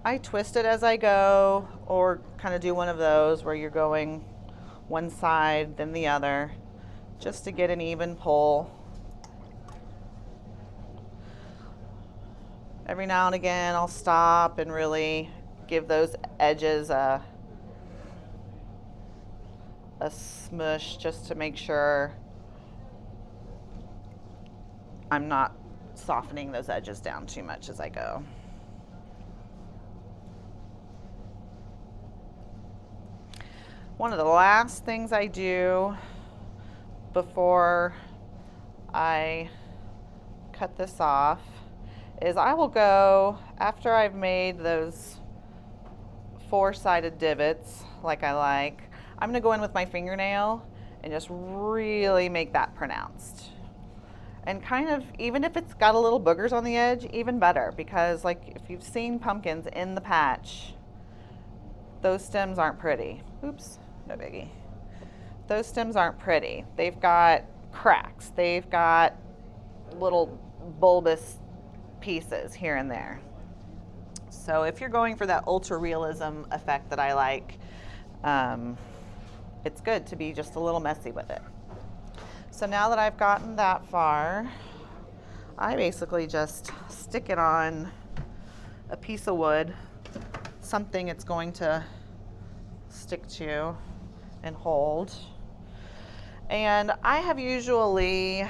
I twist it as I go, or kind of do one of those where you're going one side then the other, just to get an even pull. Every now and again I'll stop and really give those edges a smush, just to make sure I'm not softening those edges down too much as I go. One of the last things I do before I cut this off is I will go, after I've made those 4-sided divots like I like, I'm going to go in with my fingernail and just really make that pronounced. And kind of, even if it's got a little boogers on the edge, even better, because like if you've seen pumpkins in the patch, those stems aren't pretty. Oops, no biggie. Those stems aren't pretty. They've got cracks. They've got little bulbous pieces here and there. So if you're going for that ultra realism effect that I like, it's good to be just a little messy with it. So now that I've gotten that far, I basically just stick it on a piece of wood, something it's going to stick to and hold. And I have usually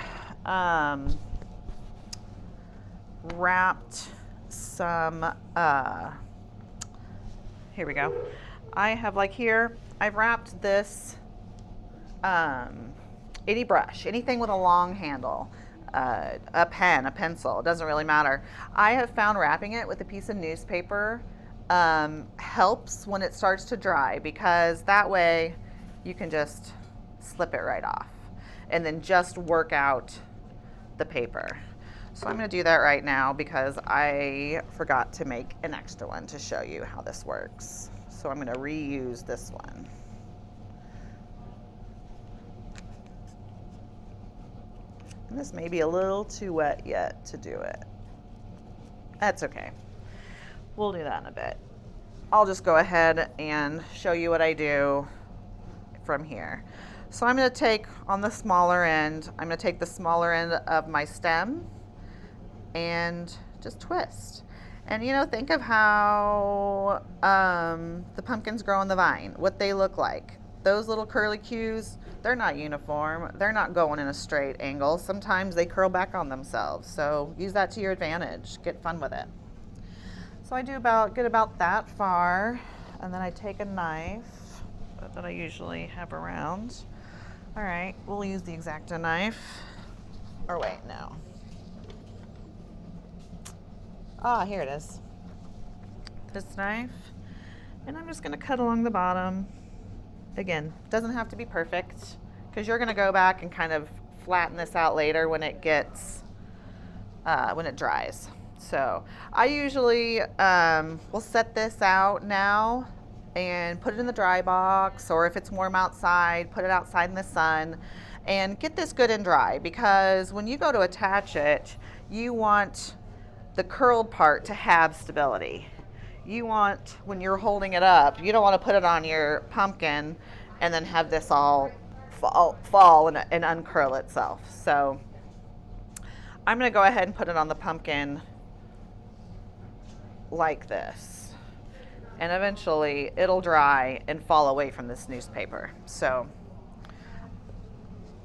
wrapped some, here we go. I have like here, I've wrapped this any brush, anything with a long handle, a pen, a pencil, it doesn't really matter. I have found wrapping it with a piece of newspaper helps when it starts to dry, because that way you can just slip it right off and then just work out the paper. So I'm going to do that right now because I forgot to make an extra one to show you how this works. So I'm going to reuse this one. And this may be a little too wet yet to do it. That's okay. We'll do that in a bit. I'll just go ahead and show you what I do from here. So I'm going to take on the smaller end, I'm going to take the smaller end of my stem and just twist. And you know, think of how the pumpkins grow on the vine, what they look like. Those little curly cues, they're not uniform. They're not going in a straight angle. Sometimes they curl back on themselves. So use that to your advantage. Get fun with it. So I do get about that far, and then I take a knife that I usually have around. All right, we'll use the X-Acto knife. Or wait, no. Ah, here it is. This knife. And I'm just gonna cut along the bottom. Again, doesn't have to be perfect, because you're gonna go back and kind of flatten this out later when it gets, when it dries. So I usually will set this out now and put it in the dry box, or if it's warm outside, put it outside in the sun and get this good and dry, because when you go to attach it, you want the curled part to have stability. You want, when you're holding it up, you don't want to put it on your pumpkin and then have this all fall and uncurl itself. So I'm going to go ahead and put it on the pumpkin like this. And eventually it'll dry and fall away from this newspaper. So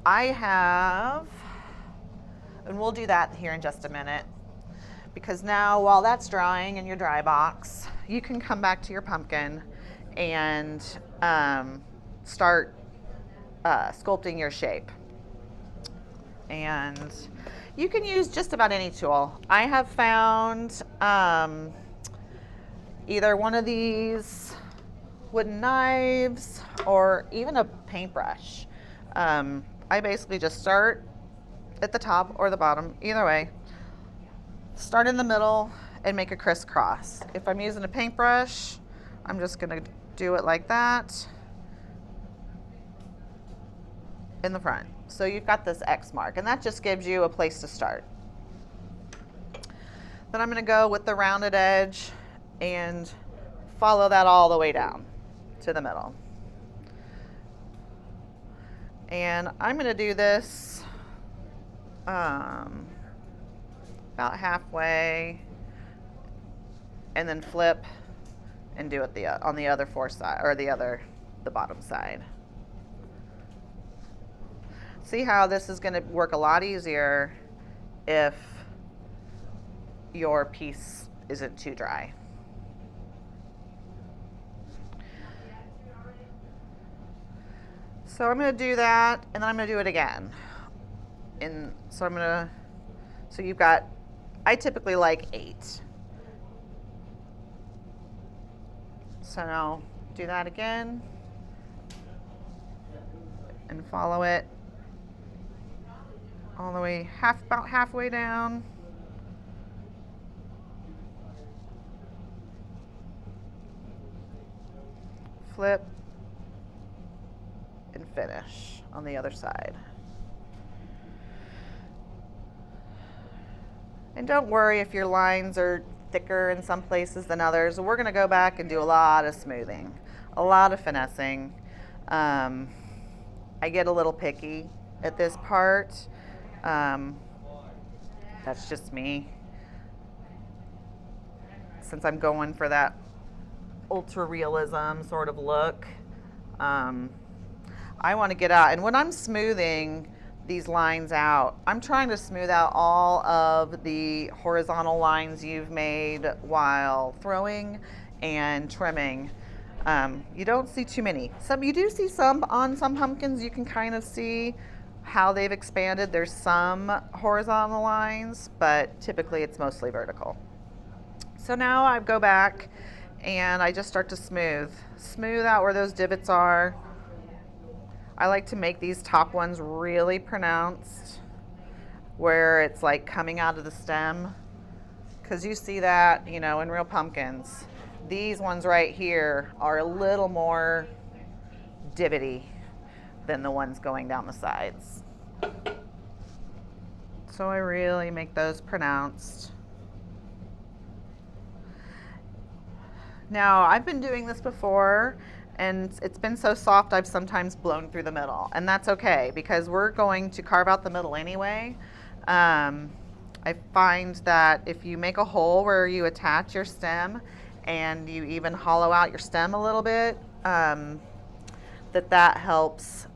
I have, and we'll do that here in just a minute, because now while that's drying in your dry box, you can come back to your pumpkin and start sculpting your shape. And you can use just about any tool. I have found either one of these wooden knives or even a paintbrush. I basically just start at the top or the bottom, either way. Start in the middle and make a crisscross. If I'm using a paintbrush, I'm just gonna do it like that in the front. So you've got this X mark, and that just gives you a place to start. Then I'm gonna go with the rounded edge and follow that all the way down to the middle. And I'm gonna do this about halfway and then flip and do it on the other four side, or the bottom side. See how this is gonna work a lot easier if your piece isn't too dry. So I'm going to do that, and then I'm going to do it again. And so so you've got, I typically like 8. So now do that again and follow it all the way about halfway down. Flip and finish on the other side. And don't worry if your lines are thicker in some places than others. We're going to go back and do a lot of smoothing, a lot of finessing. I get a little picky at this part. That's just me. Since I'm going for that ultra realism sort of look, I want to get out. And when I'm smoothing these lines out, I'm trying to smooth out all of the horizontal lines you've made while throwing and trimming. You don't see too many. You do see some on some pumpkins. You can kind of see how they've expanded. There's some horizontal lines, but typically it's mostly vertical. So now I go back and I just start to smooth out where those divots are. I like to make these top ones really pronounced, where it's like coming out of the stem, because you see that, in real pumpkins. These ones right here are a little more divoty than the ones going down the sides. So I really make those pronounced. Now, I've been doing this before, and it's been so soft I've sometimes blown through the middle, and that's okay because we're going to carve out the middle anyway. I find that if you make a hole where you attach your stem and you even hollow out your stem a little bit, that helps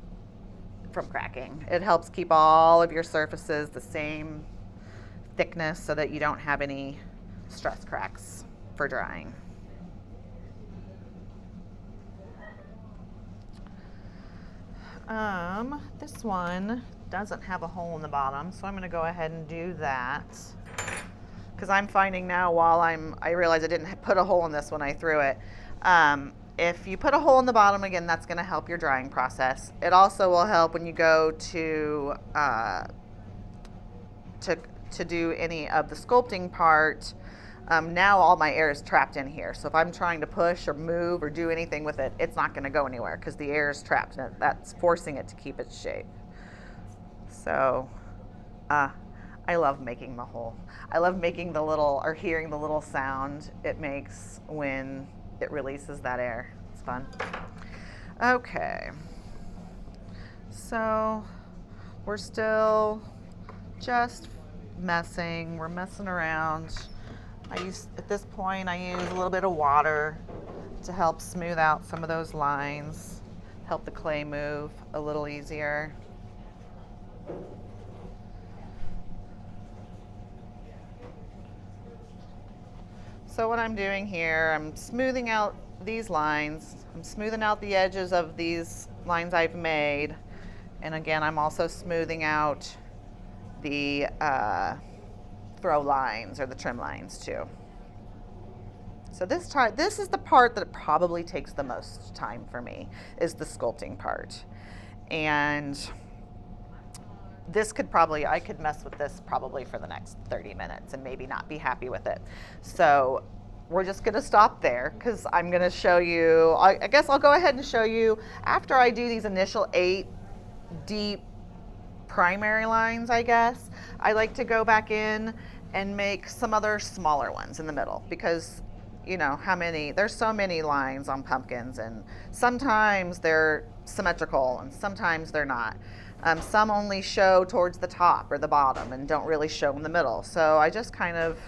from cracking. It helps keep all of your surfaces the same thickness so that you don't have any stress cracks for drying. This one doesn't have a hole in the bottom, so I'm going to go ahead and do that, because I'm finding now while I realize I didn't put a hole in this when I threw it. If you put a hole in the bottom, again, that's going to help your drying process. It also will help when you go to do any of the sculpting part. Now all my air is trapped in here. So if I'm trying to push or move or do anything with it, it's not going to go anywhere because the air is trapped and that's forcing it to keep its shape. So I love making the hole. I love making hearing the little sound it makes when it releases that air. It's fun. Okay. So we're still just messing. We're messing around. At this point, I use a little bit of water to help smooth out some of those lines, help the clay move a little easier. So what I'm doing here, I'm smoothing out these lines. I'm smoothing out the edges of these lines I've made. And again, I'm also smoothing out the throw lines or the trim lines too. So this is the part that probably takes the most time for me, is the sculpting part. And this I could mess with this probably for the next 30 minutes and maybe not be happy with it. So we're just going to stop there because I'm going to show you, I guess I'll go ahead and show you after I do these initial 8 deep primary lines, I guess. I like to go back in and make some other smaller ones in the middle because you know there's so many lines on pumpkins, and sometimes they're symmetrical and sometimes they're not. Some only show towards the top or the bottom and don't really show in the middle. So I just kind of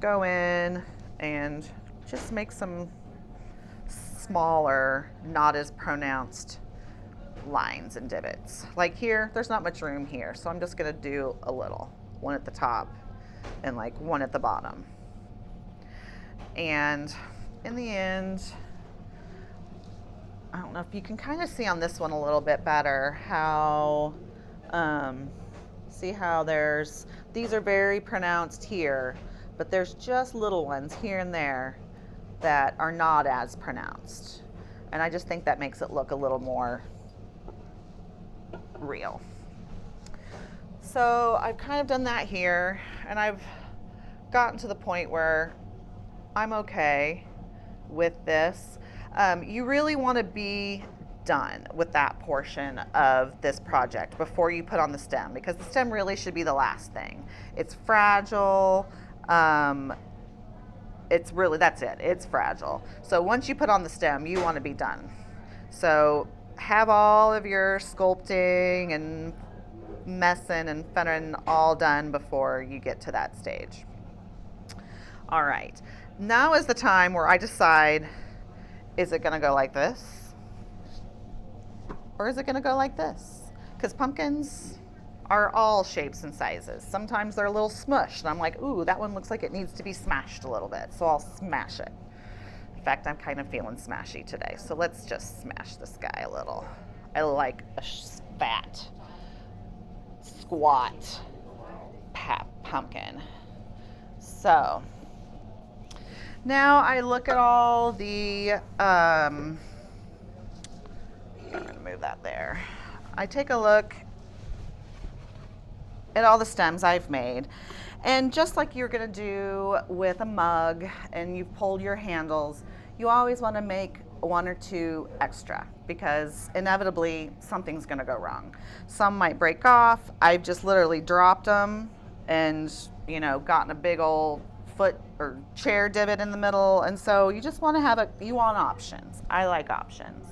go in and just make some smaller, not as pronounced lines and divots. Like here, there's not much room here, so I'm just gonna do a little, one at the top and like one at the bottom. And in the end, I don't know if you can kind of see on this one a little bit better how, see how these are very pronounced here, but there's just little ones here and there that are not as pronounced. And I just think that makes it look a little more real. So I've kind of done that here, and I've gotten to the point where I'm okay with this. You really want to be done with that portion of this project before you put on the stem, because the stem really should be the last thing. It's fragile. It's really, that's it. It's fragile. So once you put on the stem, you want to be done. So have all of your sculpting and messing and feathering all done before you get to that stage. All right. Now is the time where I decide, is it going to go like this? Or is it going to go like this? Because pumpkins are all shapes and sizes. Sometimes they're a little smushed, and I'm like, ooh, that one looks like it needs to be smashed a little bit, so I'll smash it. In fact, I'm kind of feeling smashy today, so let's just smash this guy a little. I like a fat, squat pumpkin. So now I look at all the, I'm gonna move that there. I take a look at all the stems I've made. And just like you're gonna do with a mug and you've pulled your handles, you always wanna make 1 or 2 extra because inevitably something's gonna go wrong. Some might break off. I've just literally dropped them and, you know, gotten a big old foot or chair divot in the middle. And so you just wanna you want options. I like options.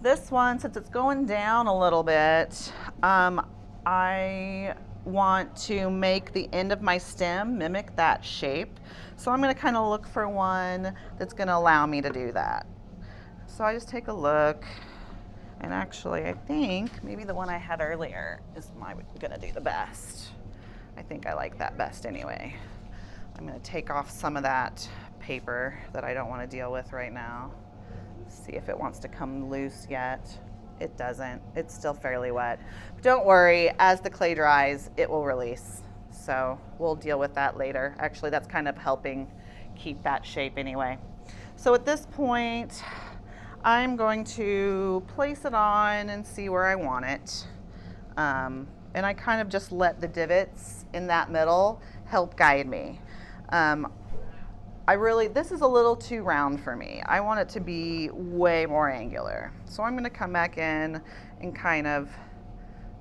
This one, since it's going down a little bit, I want to make the end of my stem mimic that shape. So I'm going to kind of look for one that's going to allow me to do that. So I just take a look, and actually I think maybe the one I had earlier is going to do the best. I think I like that best anyway. I'm going to take off some of that paper that I don't want to deal with right now. See if it wants to come loose yet. It doesn't. It's still fairly wet. But don't worry, as the clay dries, it will release. So we'll deal with that later. Actually, that's kind of helping keep that shape anyway. So at this point, I'm going to place it on and see where I want it. And I kind of just let the divots in that middle help guide me. This is a little too round for me. I want it to be way more angular. So I'm going to come back in and kind of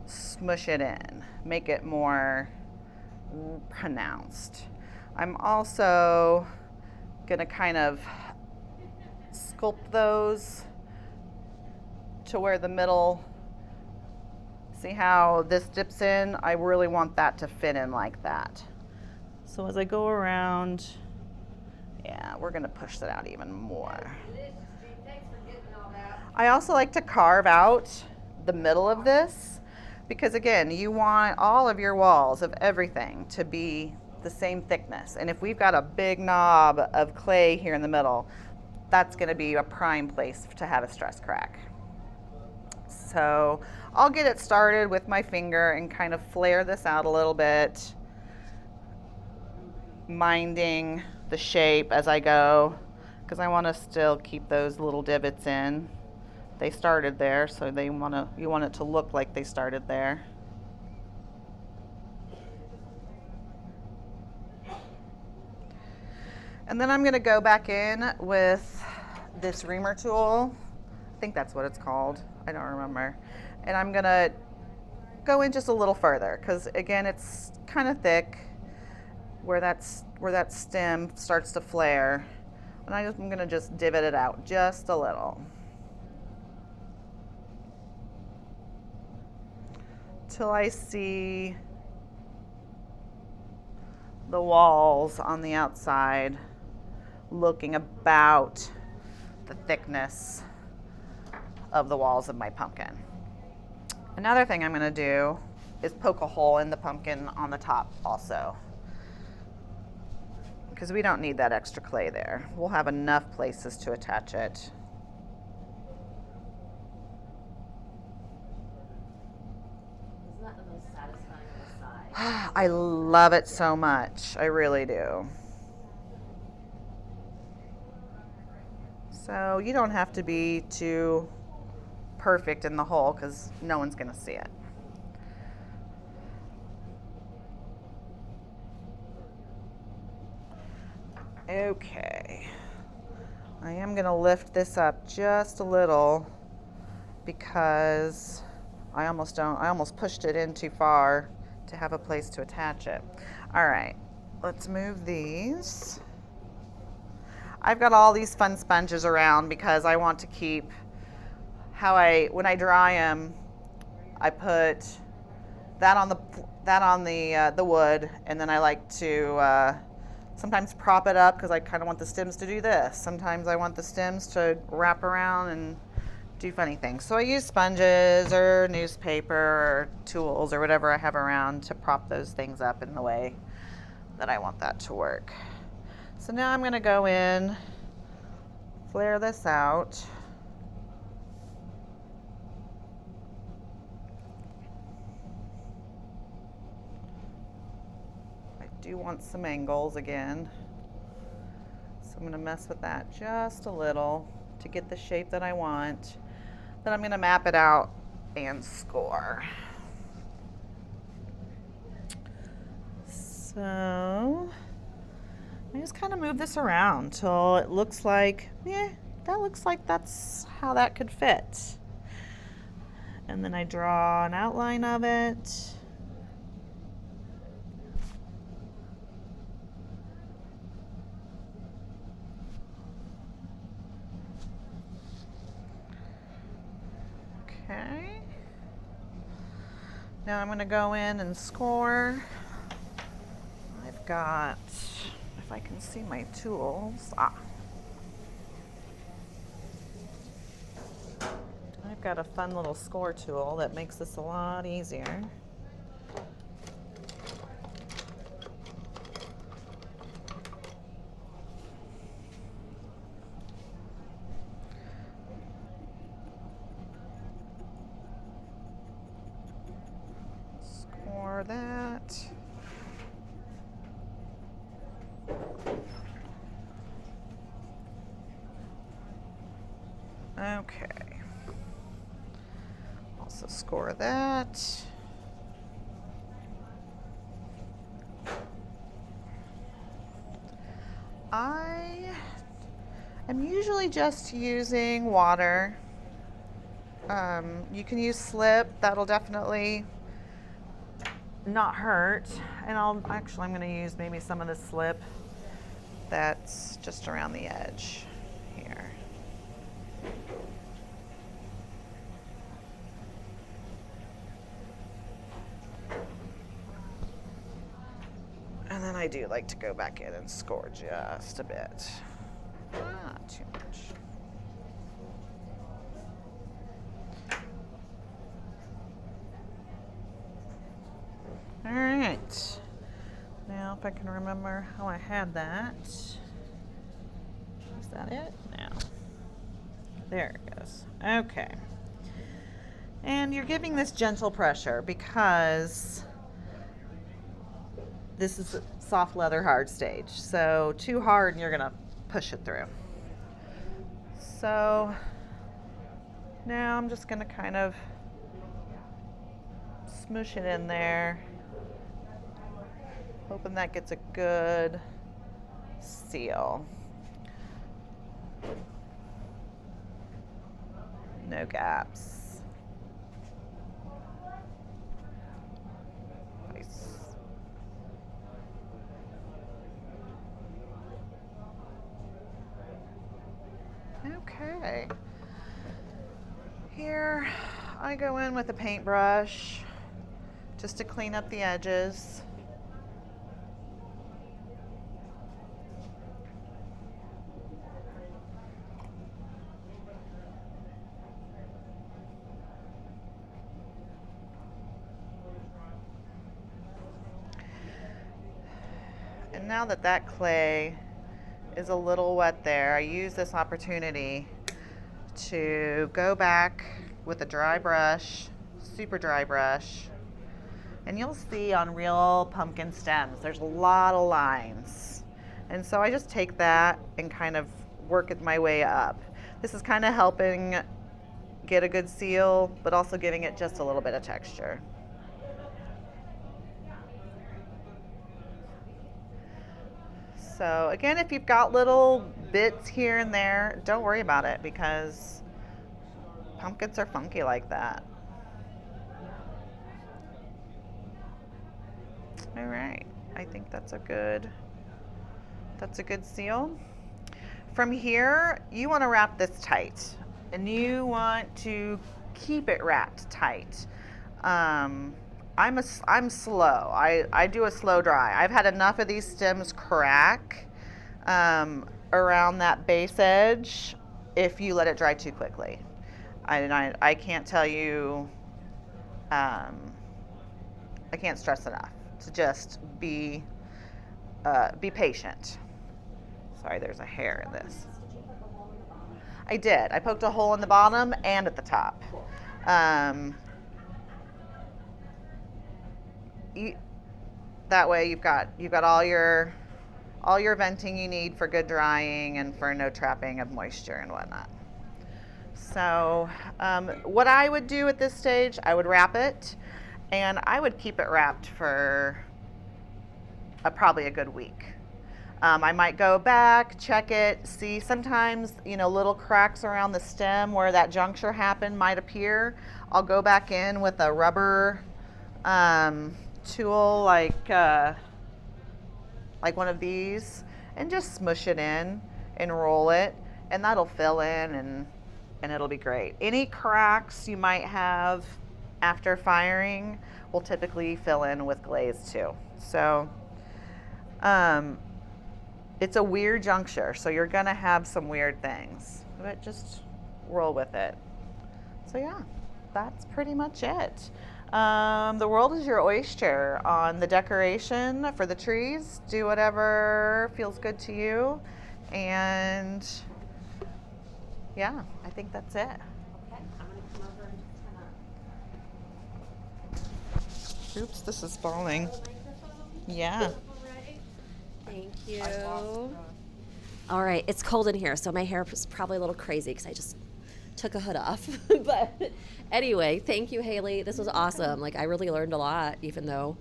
smush it in, make it more pronounced. I'm also going to kind of sculpt those to where the middle, see how this dips in? I really want that to fit in like that. So as I go around, yeah, we're gonna push that out even more. I also like to carve out the middle of this because again, you want all of your walls of everything to be the same thickness. And if we've got a big knob of clay here in the middle, that's gonna be a prime place to have a stress crack. So I'll get it started with my finger and kind of flare this out a little bit, minding the shape as I go, because I want to still keep those little divots in. They started there, so you want it to look like they started there. And then I'm gonna go back in with this reamer tool. I think that's what it's called. I don't remember. And I'm gonna go in just a little further because again, it's kind of thick where that stem starts to flare. And I'm gonna just divot it out just a little. Till I see the walls on the outside looking about the thickness of the walls of my pumpkin. Another thing I'm going to do is poke a hole in the pumpkin on the top also, because we don't need that extra clay there. We'll have enough places to attach it. Isn't that the most satisfying on the side? I love it so much. I really do. So you don't have to be too perfect in the hole because no one's going to see it. Okay. I am going to lift this up just a little because I almost pushed it in too far to have a place to attach it. All right, let's move these. I've got all these fun sponges around because I want to keep when I dry them, I put that on the wood, and then I like to sometimes prop it up because I kind of want the stems to do this. Sometimes I want the stems to wrap around and do funny things. So I use sponges or newspaper or tools or whatever I have around to prop those things up in the way that I want that to work. So now I'm going to go in, flare this out. I do want some angles again. So I'm going to mess with that just a little to get the shape that I want. Then I'm going to map it out and score. So I just kind of move this around till it looks like, that looks like that's how that could fit. And then I draw an outline of it. Okay. Now I'm going to go in and score. I've got, if I can see my tools, I've got a fun little score tool that makes this a lot easier. Score that. Okay. Also score that. I am usually just using water. You can use slip. That'll definitely not hurt. And I'm going to use maybe some of the slip that's just around the edge here. And then I do like to go back in and score just a bit. Not too much. All right. Now, if I can remember how I had that. Is that it? No. There it goes. Okay. And you're giving this gentle pressure because this is a soft leather hard stage. So too hard and you're gonna push it through. So now I'm just gonna kind of smoosh it in there, hoping that gets a good seal. No gaps. Nice. Okay. Here I go in with a paintbrush just to clean up the edges. And now that that clay is a little wet there, I use this opportunity to go back with a dry brush, super dry brush, and you'll see on real pumpkin stems, there's a lot of lines. And so I just take that and kind of work it my way up. This is kind of helping get a good seal, but also giving it just a little bit of texture. So again, if you've got little bits here and there, don't worry about it because pumpkins are funky like that. All right, I think that's a good seal. From here, you want to wrap this tight, and you want to keep it wrapped tight. I'm slow. I do a slow dry. I've had enough of these stems crack around that base edge if you let it dry too quickly. I can't tell you. I can't stress enough to just be patient. Sorry, there's a hair in this. I did. I poked a hole in the bottom and at the top. That way you've got all your venting you need for good drying and for no trapping of moisture and whatnot. So what I would do at this stage, I would wrap it, and I would keep it wrapped for probably a good week. I might go back, check it, see sometimes, little cracks around the stem where that juncture happened might appear. I'll go back in with a rubber tool like one of these and just smush it in and roll it, and that'll fill in and it'll be great. Any cracks you might have after firing will typically fill in with glaze too. So it's a weird juncture, so you're gonna have some weird things, but just roll with it. So yeah, that's pretty much it. The world is your oyster on the decoration for the trees. Do whatever feels good to you, and yeah, I think that's it. Okay, I'm gonna come over and just Oops, this is falling. kind of microphone. Yeah. All right. Thank you. All right, it's cold in here, so my hair is probably a little crazy because I just took a hood off. But anyway, thank you, Haley. This was awesome. Like, I really learned a lot, even though,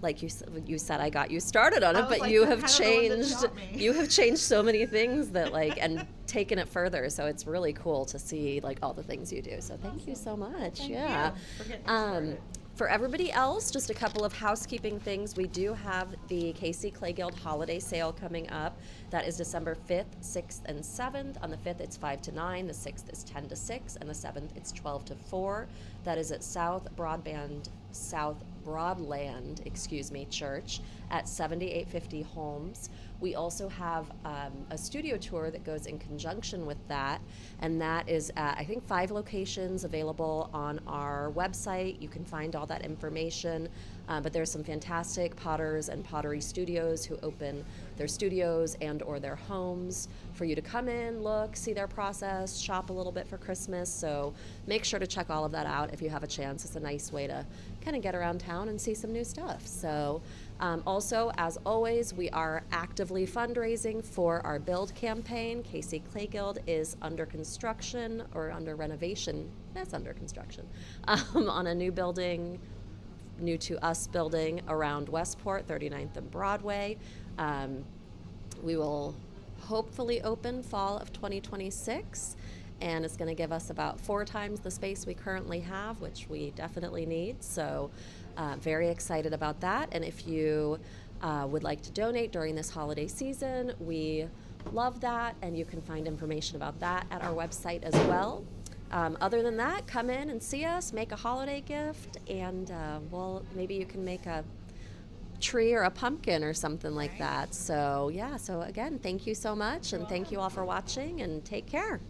like you said, I got you started on it, but like, you you're have kind of the one that changed. taught me. You have changed so many things that and taken it further. So it's really cool to see all the things you do. So thank you so much. Thank yeah. you for getting me started. For everybody else, just a couple of housekeeping things. We do have the KC Clay Guild holiday sale coming up. That is December 5th, 6th, and 7th. On the 5th, it's 5 to 9. The 6th is 10 to 6. And the 7th, it's 12 to 4. That is at South Broadland Church at 7850 Holmes. We also have a studio tour that goes in conjunction with that, and that is at, I think, 5 locations available on our website. You can find all that information, but there's some fantastic potters and pottery studios who open their studios and or their homes for you to come in, look, see their process, shop a little bit for Christmas. So make sure to check all of that out if you have a chance. It's a nice way to kind of get around town and see some new stuff. So also, as always, we are actively fundraising for our Build campaign. KC Clay Guild is under construction or under renovation. That's under construction on a new building, new to us building around Westport, 39th and Broadway. We will hopefully open fall of 2026, and it's going to give us about 4 times the space we currently have, which we definitely need. So very excited about that. And if you would like to donate during this holiday season, we love that, and you can find information about that at our website as well. Other than that, come in and see us, make a holiday gift, and maybe you can make a tree or a pumpkin or something like that. So yeah, so again, thank you so much, and thank you all for watching, and take care.